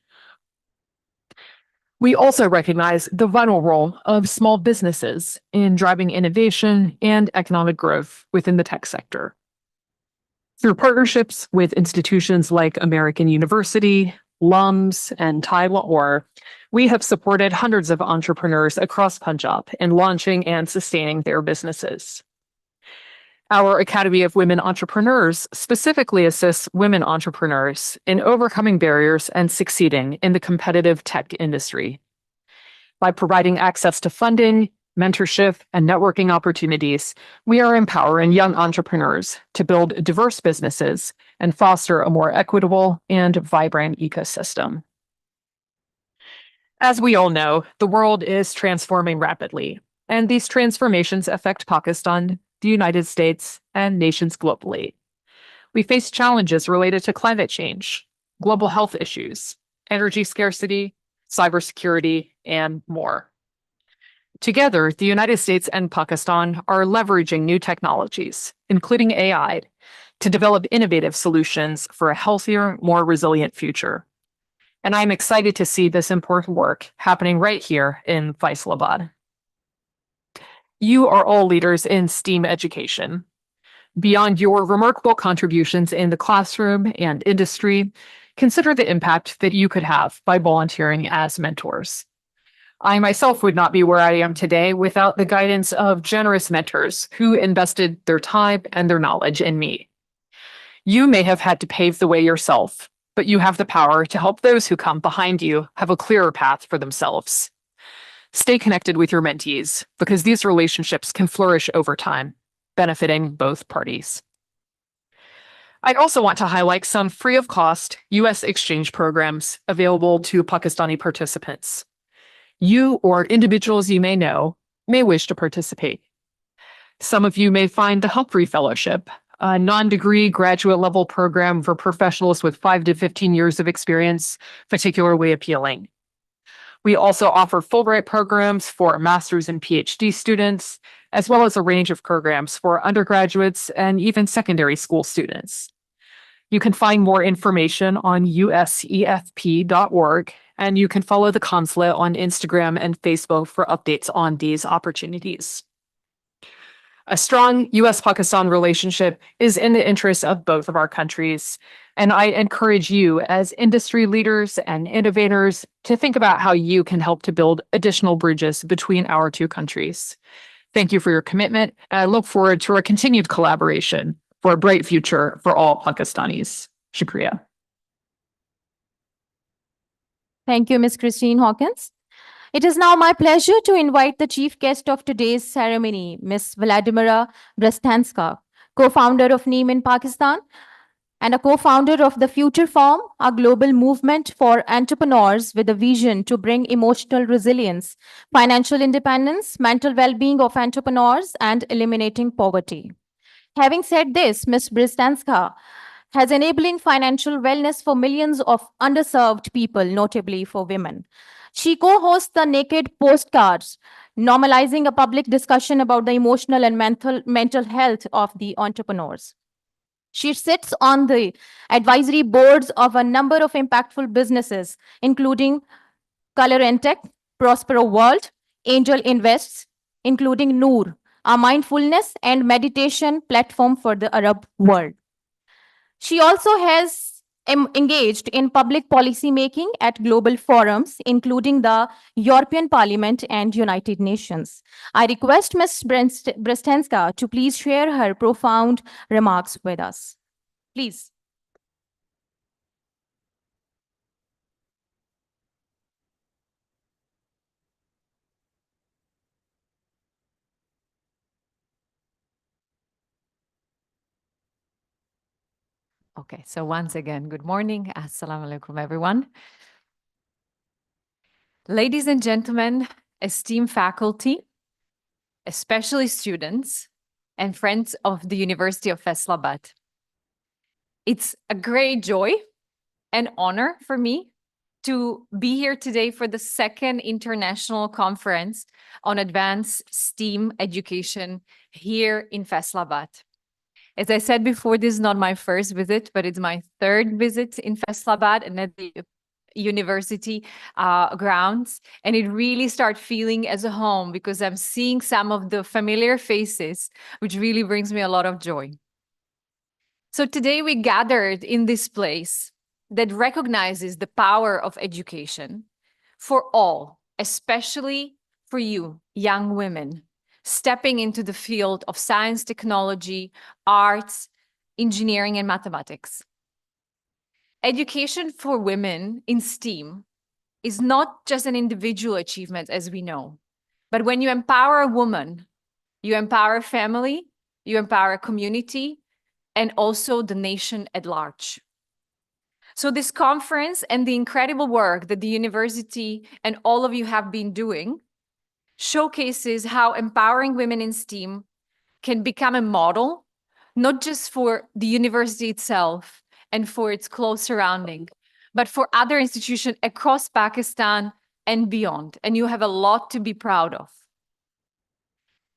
We also recognize the vital role of small businesses in driving innovation and economic growth within the tech sector. Through partnerships with institutions like American University, LUMS, and TiE Lahore, we have supported hundreds of entrepreneurs across Punjab in launching and sustaining their businesses. Our Academy of Women Entrepreneurs specifically assists women entrepreneurs in overcoming barriers and succeeding in the competitive tech industry. By providing access to funding, mentorship, and networking opportunities, we are empowering young entrepreneurs to build diverse businesses and foster a more equitable and vibrant ecosystem. As we all know, the world is transforming rapidly, and these transformations affect Pakistan, the United States, and nations globally. We face challenges related to climate change, global health issues, energy scarcity, cybersecurity, and more. Together, the United States and Pakistan are leveraging new technologies, including AI, to develop innovative solutions for a healthier, more resilient future. And I'm excited to see this important work happening right here in Faisalabad. You are all leaders in STEAM education. Beyond your remarkable contributions in the classroom and industry, consider the impact that you could have by volunteering as mentors. I myself would not be where I am today without the guidance of generous mentors who invested their time and their knowledge in me. You may have had to pave the way yourself, but you have the power to help those who come behind you have a clearer path for themselves. Stay connected with your mentees because these relationships can flourish over time, benefiting both parties. I'd also want to highlight some free of cost US exchange programs available to Pakistani participants. You or individuals you may know may wish to participate. Some of you may find the Humphrey Fellowship, a non-degree graduate level program for professionals with 5 to 15 years of experience, particularly appealing. We also offer Fulbright programs for master's and PhD students, as well as a range of programs for undergraduates and even secondary school students. You can find more information on usefp.org, and you can follow the consulate on Instagram and Facebook for updates on these opportunities. A strong US-Pakistan relationship is in the interest of both of our countries, and I encourage you as industry leaders and innovators to think about how you can help to build additional bridges between our two countries. Thank you for your commitment, and I look forward to our continued collaboration for a bright future for all Pakistanis. Shukriya. Thank you, Ms. Christine Hawkins. It is now my pleasure to invite the chief guest of today's ceremony, Ms. Vladimira Brastanska, co-founder of NEEM in Pakistan and a co-founder of the Future Forum, a global movement for entrepreneurs with a vision to bring emotional resilience, financial independence, mental well-being of entrepreneurs, and eliminating poverty. Having said this, Ms. Brastanska has enabling financial wellness for millions of underserved people, notably for women. She co-hosts the Naked Postcards, normalizing a public discussion about the emotional and mental health of the entrepreneurs. She sits on the advisory boards of a number of impactful businesses, including Color and Tech, Prospero World, Angel Invests, including Noor, a mindfulness and meditation platform for the Arab world. She also has engaged in public policy making at global forums, including the European Parliament and United Nations. I request Ms. Brastanska to please share her profound remarks with us. Please. Okay, so once again, good morning. Assalamu alaikum, everyone. Ladies and gentlemen, esteemed faculty, especially students and friends of the University of Faisalabad. It's a great joy and honor for me to be here today for the second international conference on advanced STEAM education here in Faisalabad. As I said before, this is not my first visit, but it's my third visit in Faisalabad and at the university grounds. And it really starts feeling as a home because I'm seeing some of the familiar faces, which really brings me a lot of joy. So today we gathered in this place that recognizes the power of education for all, especially for you, young women, stepping into the field of science, technology, arts, engineering, and mathematics. Education for women in STEAM is not just an individual achievement, as we know, but when you empower a woman, you empower a family, you empower a community, and also the nation at large. So this conference and the incredible work that the university and all of you have been doing showcases how empowering women in STEAM can become a model, not just for the university itself and for its close surrounding, but for other institutions across Pakistan and beyond. And you have a lot to be proud of.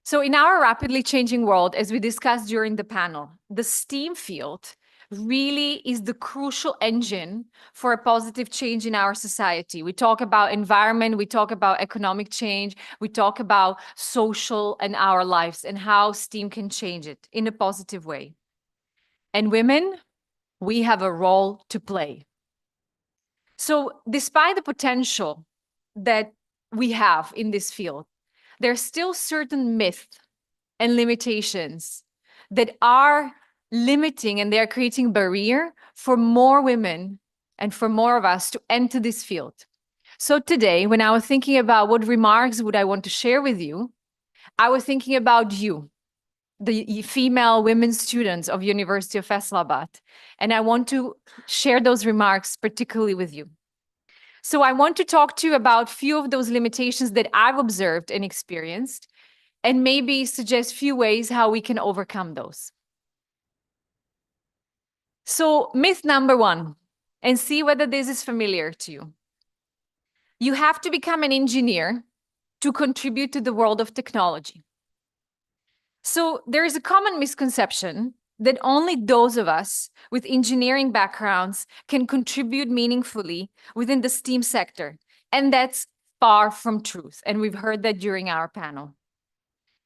So in our rapidly changing world, as we discussed during the panel, the STEAM field really is the crucial engine for a positive change in our society. We talk about environment, we talk about economic change, we talk about social and our lives and how STEAM can change it in a positive way. And women, we have a role to play. So despite the potential that we have in this field, there are still certain myths and limitations that are limiting and they are creating barrier for more women and for more of us to enter this field. So today, when I was thinking about what remarks would I want to share with you, I was thinking about you, the female women students of University of Faisalabad, and I want to share those remarks particularly with you. So I want to talk to you about a few of those limitations that I've observed and experienced, and maybe suggest few ways how we can overcome those. So myth number one, and see whether this is familiar to you. You have to become an engineer to contribute to the world of technology. So there is a common misconception that only those of us with engineering backgrounds can contribute meaningfully within the STEAM sector. And that's far from truth. And we've heard that during our panel.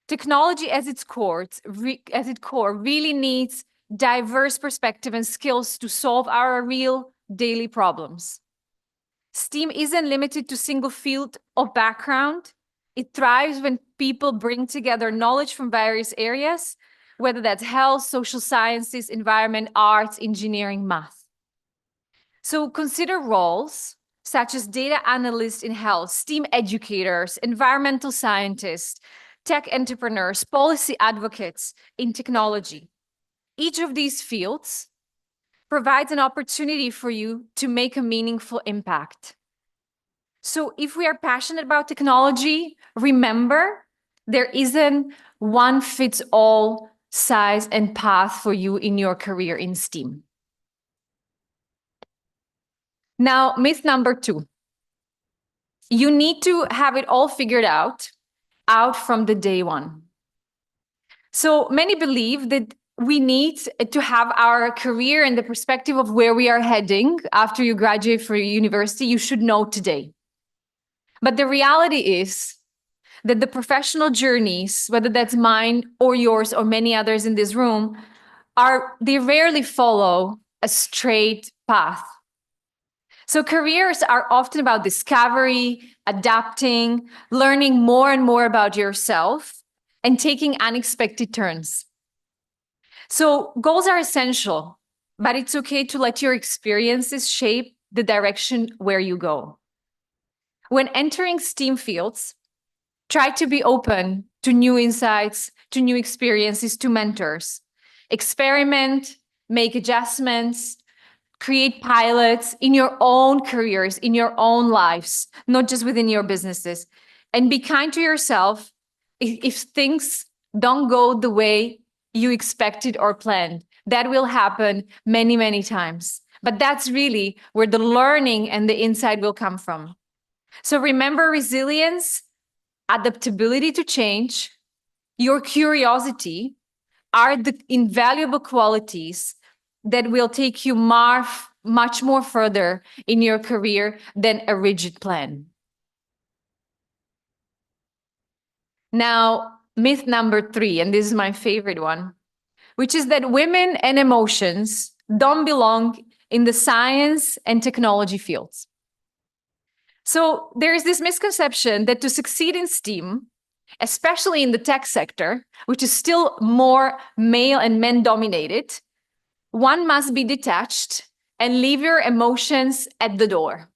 Technology as its core really needs diverse perspective and skills to solve our real daily problems. STEAM isn't limited to single field of background. It thrives when people bring together knowledge from various areas, whether that's health, social sciences, environment, arts, engineering, math. So consider roles such as data analysts in health, STEAM educators, environmental scientists, tech entrepreneurs, policy advocates in technology. Each of these fields provides an opportunity for you to make a meaningful impact. So if we are passionate about technology, remember, there isn't one fits all size and path for you in your career in STEAM. Now, myth number 2. You need to have it all figured out from the day one. So many believe that we need to have our career and the perspective of where we are heading after you graduate from university, you should know today. But the reality is that the professional journeys, whether that's mine or yours or many others in this room, they rarely follow a straight path. So careers are often about discovery, adapting, learning more and more about yourself, and taking unexpected turns. So goals are essential, but it's okay to let your experiences shape the direction where you go. When entering STEAM fields, try to be open to new insights, to new experiences, to mentors. Experiment, make adjustments, create pilots in your own careers, in your own lives, not just within your businesses. And be kind to yourself if things don't go the way you expected or planned. That will happen many, many times. But that's really where the learning and the insight will come from. So remember, resilience, adaptability to change, your curiosity are the invaluable qualities that will take you much more further in your career than a rigid plan. Now, myth number 3, and this is my favorite one, which is that women and emotions don't belong in the science and technology fields. So there is this misconception that to succeed in STEAM, especially in the tech sector, which is still more male and men dominated, one must be detached and leave your emotions at the door.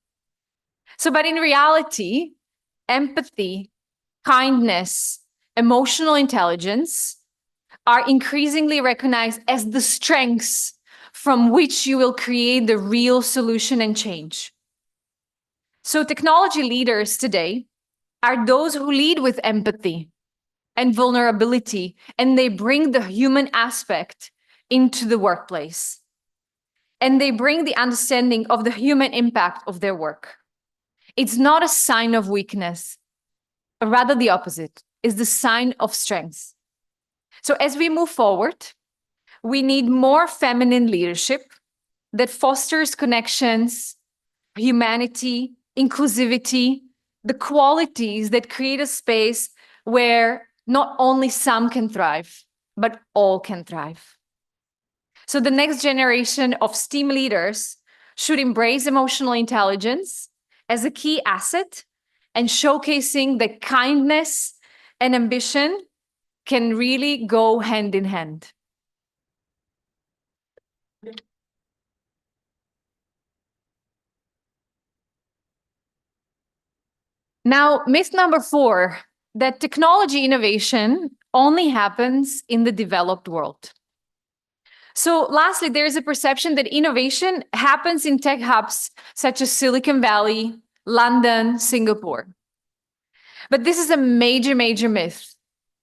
But in reality, empathy, kindness, emotional intelligence are increasingly recognized as the strengths from which you will create the real solution and change. So technology leaders today are those who lead with empathy and vulnerability, and they bring the human aspect into the workplace. And they bring the understanding of the human impact of their work. It's not a sign of weakness, but rather the opposite. It's the sign of strength. So as we move forward, we need more feminine leadership that fosters connections, humanity, inclusivity, the qualities that create a space where not only some can thrive, but all can thrive. So the next generation of STEAM leaders should embrace emotional intelligence as a key asset and showcasing that kindness and ambition can really go hand in hand. Now, myth number 4, that technology innovation only happens in the developed world. So lastly, there is a perception that innovation happens in tech hubs such as Silicon Valley, London, Singapore. But this is a major, major myth.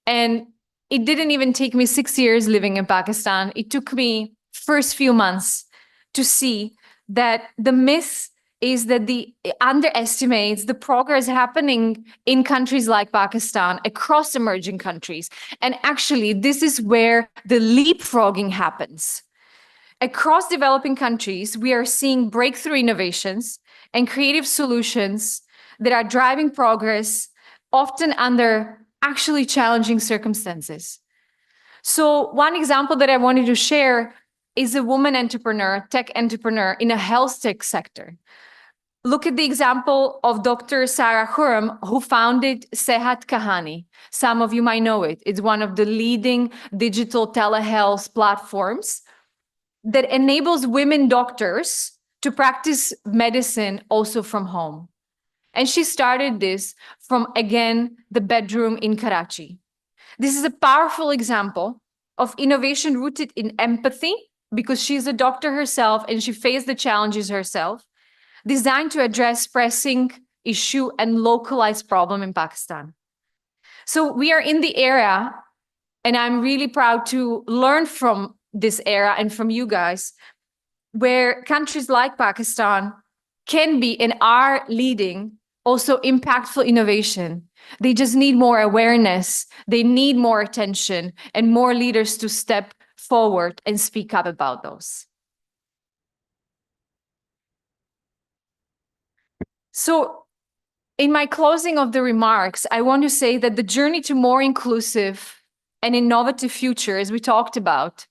And it didn't even take me 6 years living in Pakistan. It took me first few months to see that the myth is that it underestimates the progress happening in countries like Pakistan, across emerging countries. And actually, this is where the leapfrogging happens. Across developing countries, we are seeing breakthrough innovations and creative solutions that are driving progress, often under actually challenging circumstances. So one example that I wanted to share is a woman entrepreneur, tech entrepreneur in a health tech sector. Look at the example of Dr. Sarah Khurram, who founded Sehat Kahani. Some of you might know it. It's one of the leading digital telehealth platforms that enables women doctors to practice medicine also from home. And she started this from, again, the bedroom in Karachi. This is a powerful example of innovation rooted in empathy, because she's a doctor herself and she faced the challenges herself, designed to address pressing issue and localized problem in Pakistan. So we are in the era, and I'm really proud to learn from this era and from you guys, where countries like Pakistan can be and are leading also impactful innovation. They just need more awareness, they need more attention, and more leaders to step forward and speak up about those. So in my closing of the remarks, I want to say that the journey to more inclusive and innovative future, as we talked about,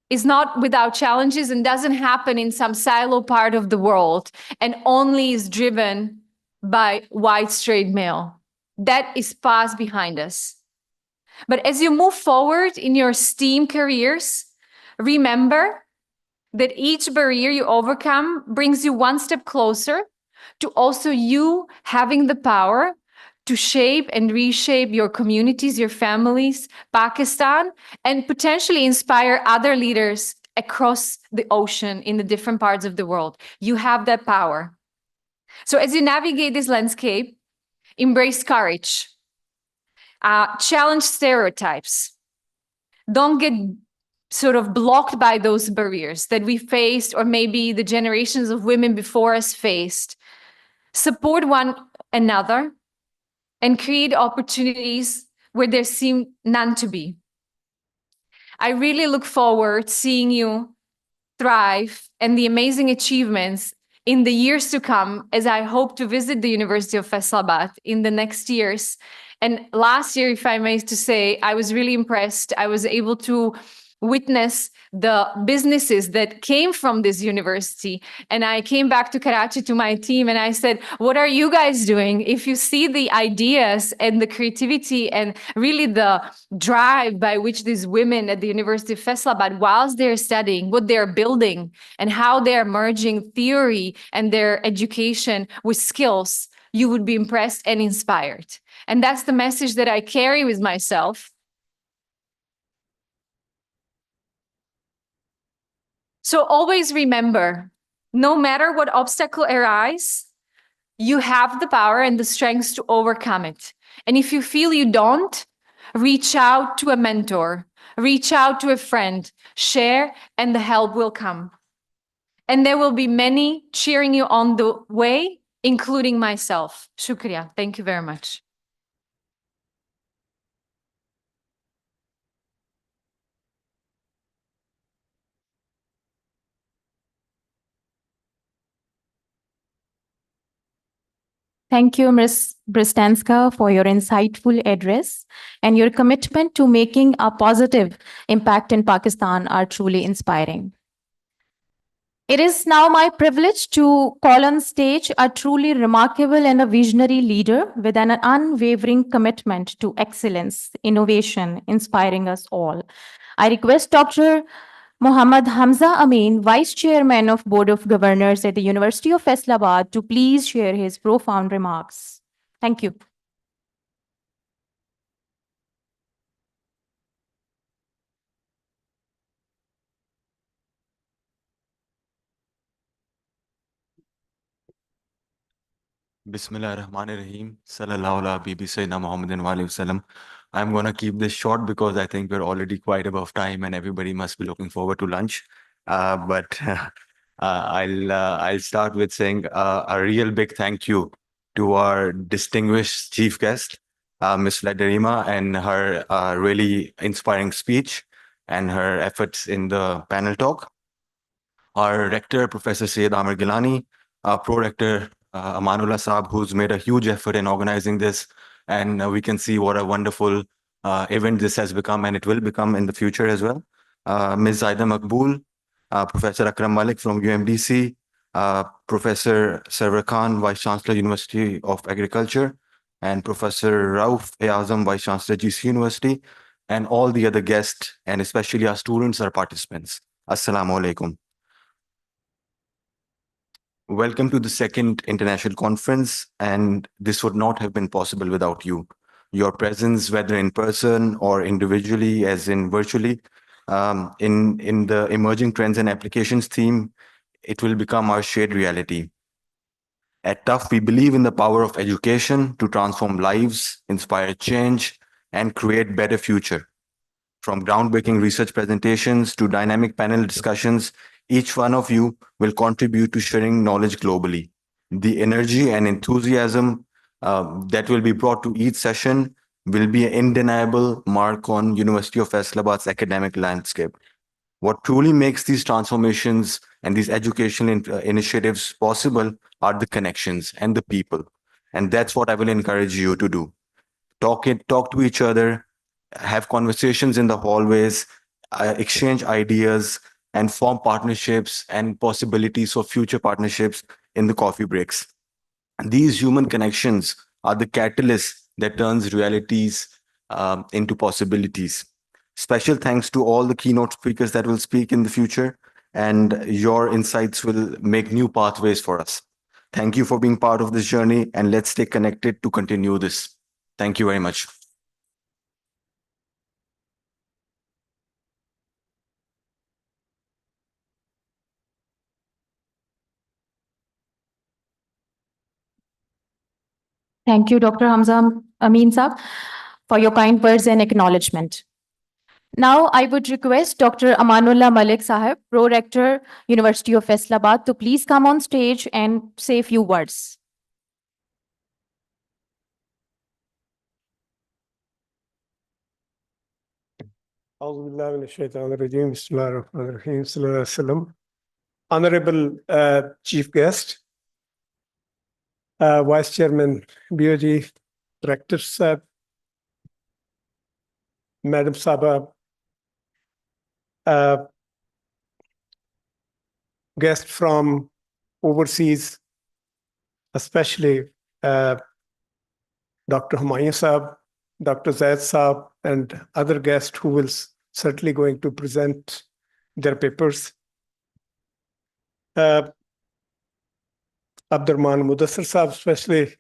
is not without challenges and doesn't happen in some silo part of the world and only is driven by white straight male. That is past behind us. But as you move forward in your STEAM careers, remember that each barrier you overcome brings you one step closer to also you having the power to shape and reshape your communities, your families, Pakistan, and potentially inspire other leaders across the ocean in the different parts of the world. You have that power. So as you navigate this landscape, embrace courage, challenge stereotypes. Don't get sort of blocked by those barriers that we faced, or maybe the generations of women before us faced. Support one another and create opportunities where there seem none to be. I really look forward to seeing you thrive and the amazing achievements in the years to come, as I hope to visit the University of Faisalabad in the next years. And last year, if I may to say, I was really impressed. I was able to witness the businesses that came from this university. And I came back to Karachi to my team and I said, what are you guys doing? If you see the ideas and the creativity and really the drive by which these women at the University of Faisalabad, whilst they're studying, what they're building and how they're merging theory and their education with skills, you would be impressed and inspired. And that's the message that I carry with myself. So always remember, no matter what obstacle arise, you have the power and the strength to overcome it. And if you feel you don't, reach out to a mentor, reach out to a friend, share, and the help will come. And there will be many cheering you on the way, including myself. Shukriya. Thank you very much. Thank you, Ms. Bristanska, for your insightful address, and your commitment to making a positive impact in Pakistan are truly inspiring. It is now my privilege to call on stage a truly remarkable and a visionary leader with an unwavering commitment to excellence, innovation, inspiring us all. I request Dr. Muhammad Hamza Amin, Vice Chairman of Board of Governors at the University of Faisalabad, to please share his profound remarks. Thank you. Bismillah ar-Rahman ar-Rahim. Sallallahu ala Bibi Sayyidina Muhammadin wa alayhi wasallam. I'm going to keep this short because I think we're already quite above time and everybody must be looking forward to lunch. I'll start with saying a real big thank you to our distinguished chief guest, Ms. Laderima, and her really inspiring speech and her efforts in the panel talk. Our rector, Professor Syed Amir Gilani, our pro-rector, Amanullah Saab, who's made a huge effort in organizing this. And we can see what a wonderful event this has become, and it will become in the future as well. Ms. Zaida Maqbool, Professor Akram Malik from UMDC, Professor Sarwar Khan, Vice Chancellor, University of Agriculture, and Professor Rauf Azam, Vice Chancellor, GC University, and all the other guests, and especially our students, our participants. Assalamu alaikum. Welcome to the second international conference, and this would not have been possible without you. Your presence, whether in person or individually, as in virtually, in the emerging trends and applications theme, it will become our shared reality. At TUF, we believe in the power of education to transform lives, inspire change, and create better future. From groundbreaking research presentations to dynamic panel discussions, each one of you will contribute to sharing knowledge globally. The energy and enthusiasm that will be brought to each session will be an undeniable mark on University of Faisalabad's academic landscape. What truly makes these transformations and these educational initiatives possible are the connections and the people. And that's what I will encourage you to do. Talk to each other, have conversations in the hallways, exchange ideas, and form partnerships and possibilities for future partnerships in the coffee breaks. These human connections are the catalyst that turns realities into possibilities. Special thanks to all the keynote speakers that will speak in the future, and your insights will make new pathways for us. Thank you for being part of this journey, and let's stay connected to continue this. Thank you very much. Thank you, Dr. Hamza Amin Saab, for your kind words and acknowledgement. Now, I would request Dr. Amanullah Malik Sahib, Pro-Rector, University of Faisalabad, to please come on stage and say a few words. Honorable Chief Guest, Vice Chairman BOG, Rector Sahib, Madam Sabha, guests from overseas, especially Dr. Humayun Saab, Dr. Zaid Saab, and other guests who will certainly going to present their papers. Abdurrahman Mudassir Saab, especially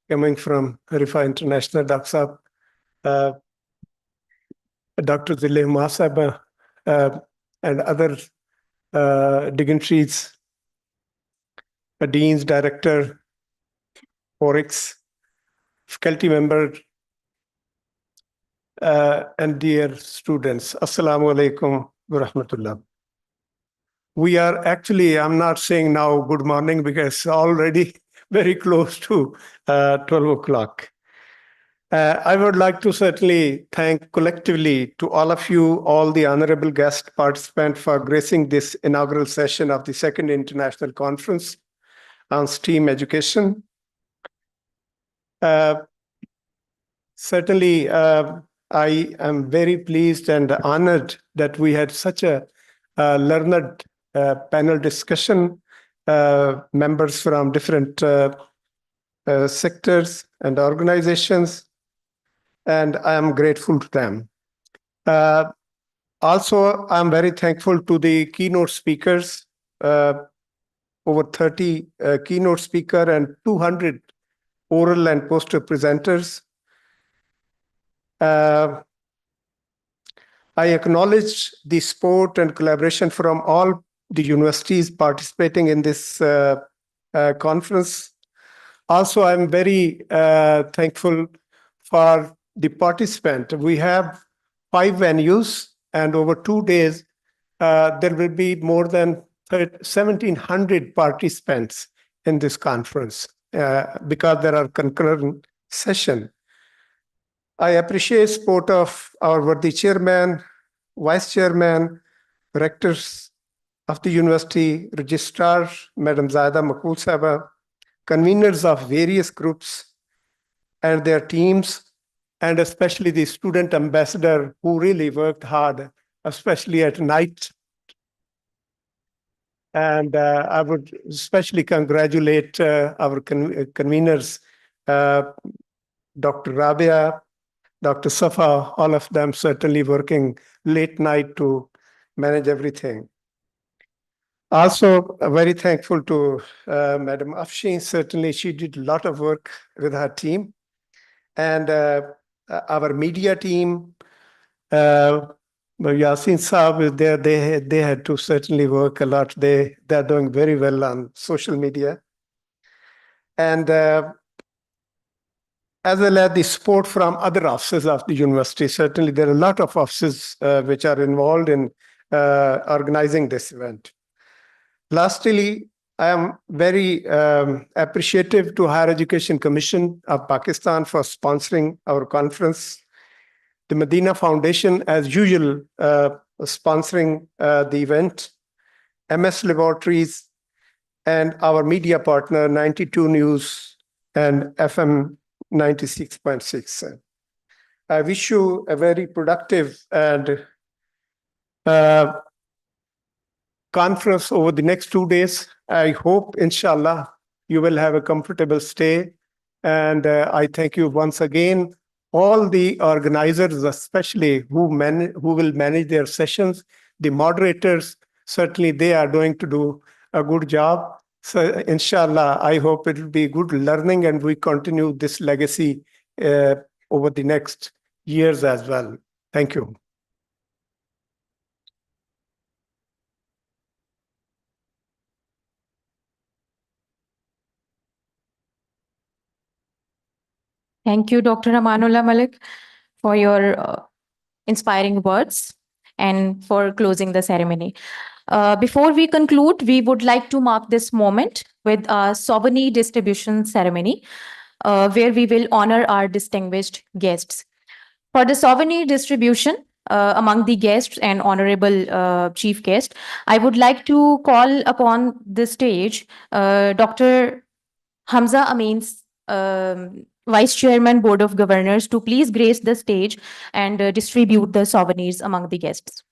coming from Rifa International, Dr. Saab, Dr. Zilay Mahsab, and other dignitaries, deans, director, Forex, faculty member, and dear students. Assalamu alaikum wa rahmatullah. We are actually, I'm not saying now good morning because it's already very close to 12 o'clock. I would like to certainly thank collectively to all of you, all the honorable guest participants for gracing this inaugural session of the Second International Conference on STEAM Education. Certainly, I am very pleased and honored that we had such a learned panel discussion, members from different sectors and organizations, and I am grateful to them. Also, I'm very thankful to the keynote speakers, over 30 keynote speakers and 200 oral and poster presenters. I acknowledge the support and collaboration from all the universities participating in this conference. Also, I'm very thankful for the participant. We have 5 venues, and over 2 days, there will be more than 1,700 participants in this conference because there are concurrent sessions. I appreciate support of our worthy chairman, vice chairman, rectors of the university, registrar, Madam Zaida Makul Sahaba, conveners of various groups and their teams, and especially the student ambassador who really worked hard, especially at night. And I would especially congratulate our conveners, Dr. Rabia, Dr. Safa, all of them certainly working late night to manage everything. Also, very thankful to Madam Afshin. Certainly, she did a lot of work with her team. And our media team, Yasin Saab is there. They had to certainly work a lot. They're doing very well on social media. And as well as the support from other offices of the university. Certainly, there are a lot of offices which are involved in organizing this event. Lastly, I am very appreciative to Higher Education Commission of Pakistan for sponsoring our conference. The Medina Foundation, as usual, sponsoring the event. MS Laboratories and our media partner, 92 News and FM 96.6. I wish you a very productive and conference over the next 2 days. I hope, inshallah, you will have a comfortable stay. And I thank you once again, all the organizers, especially who will manage their sessions, the moderators, certainly they are going to do a good job. So inshallah, I hope it will be good learning and we continue this legacy over the next years as well. Thank you. Thank you, Dr. Amanullah Malik, for your inspiring words and for closing the ceremony. Before we conclude, we would like to mark this moment with a souvenir distribution ceremony, where we will honor our distinguished guests. For the souvenir distribution among the guests and honorable chief guest, I would like to call upon the stage Dr. Hamza Amin's Vice Chairman, Board of Governors, to please grace the stage and distribute the souvenirs among the guests.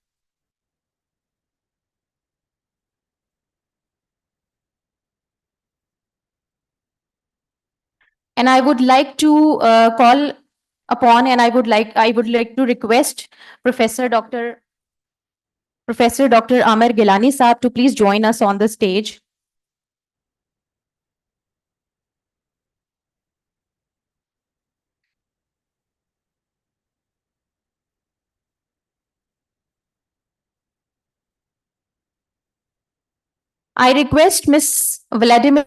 And I would like to call upon, and I would like to request Professor Dr. Amar Gilani Saab to please join us on the stage. I request Ms. Vladimir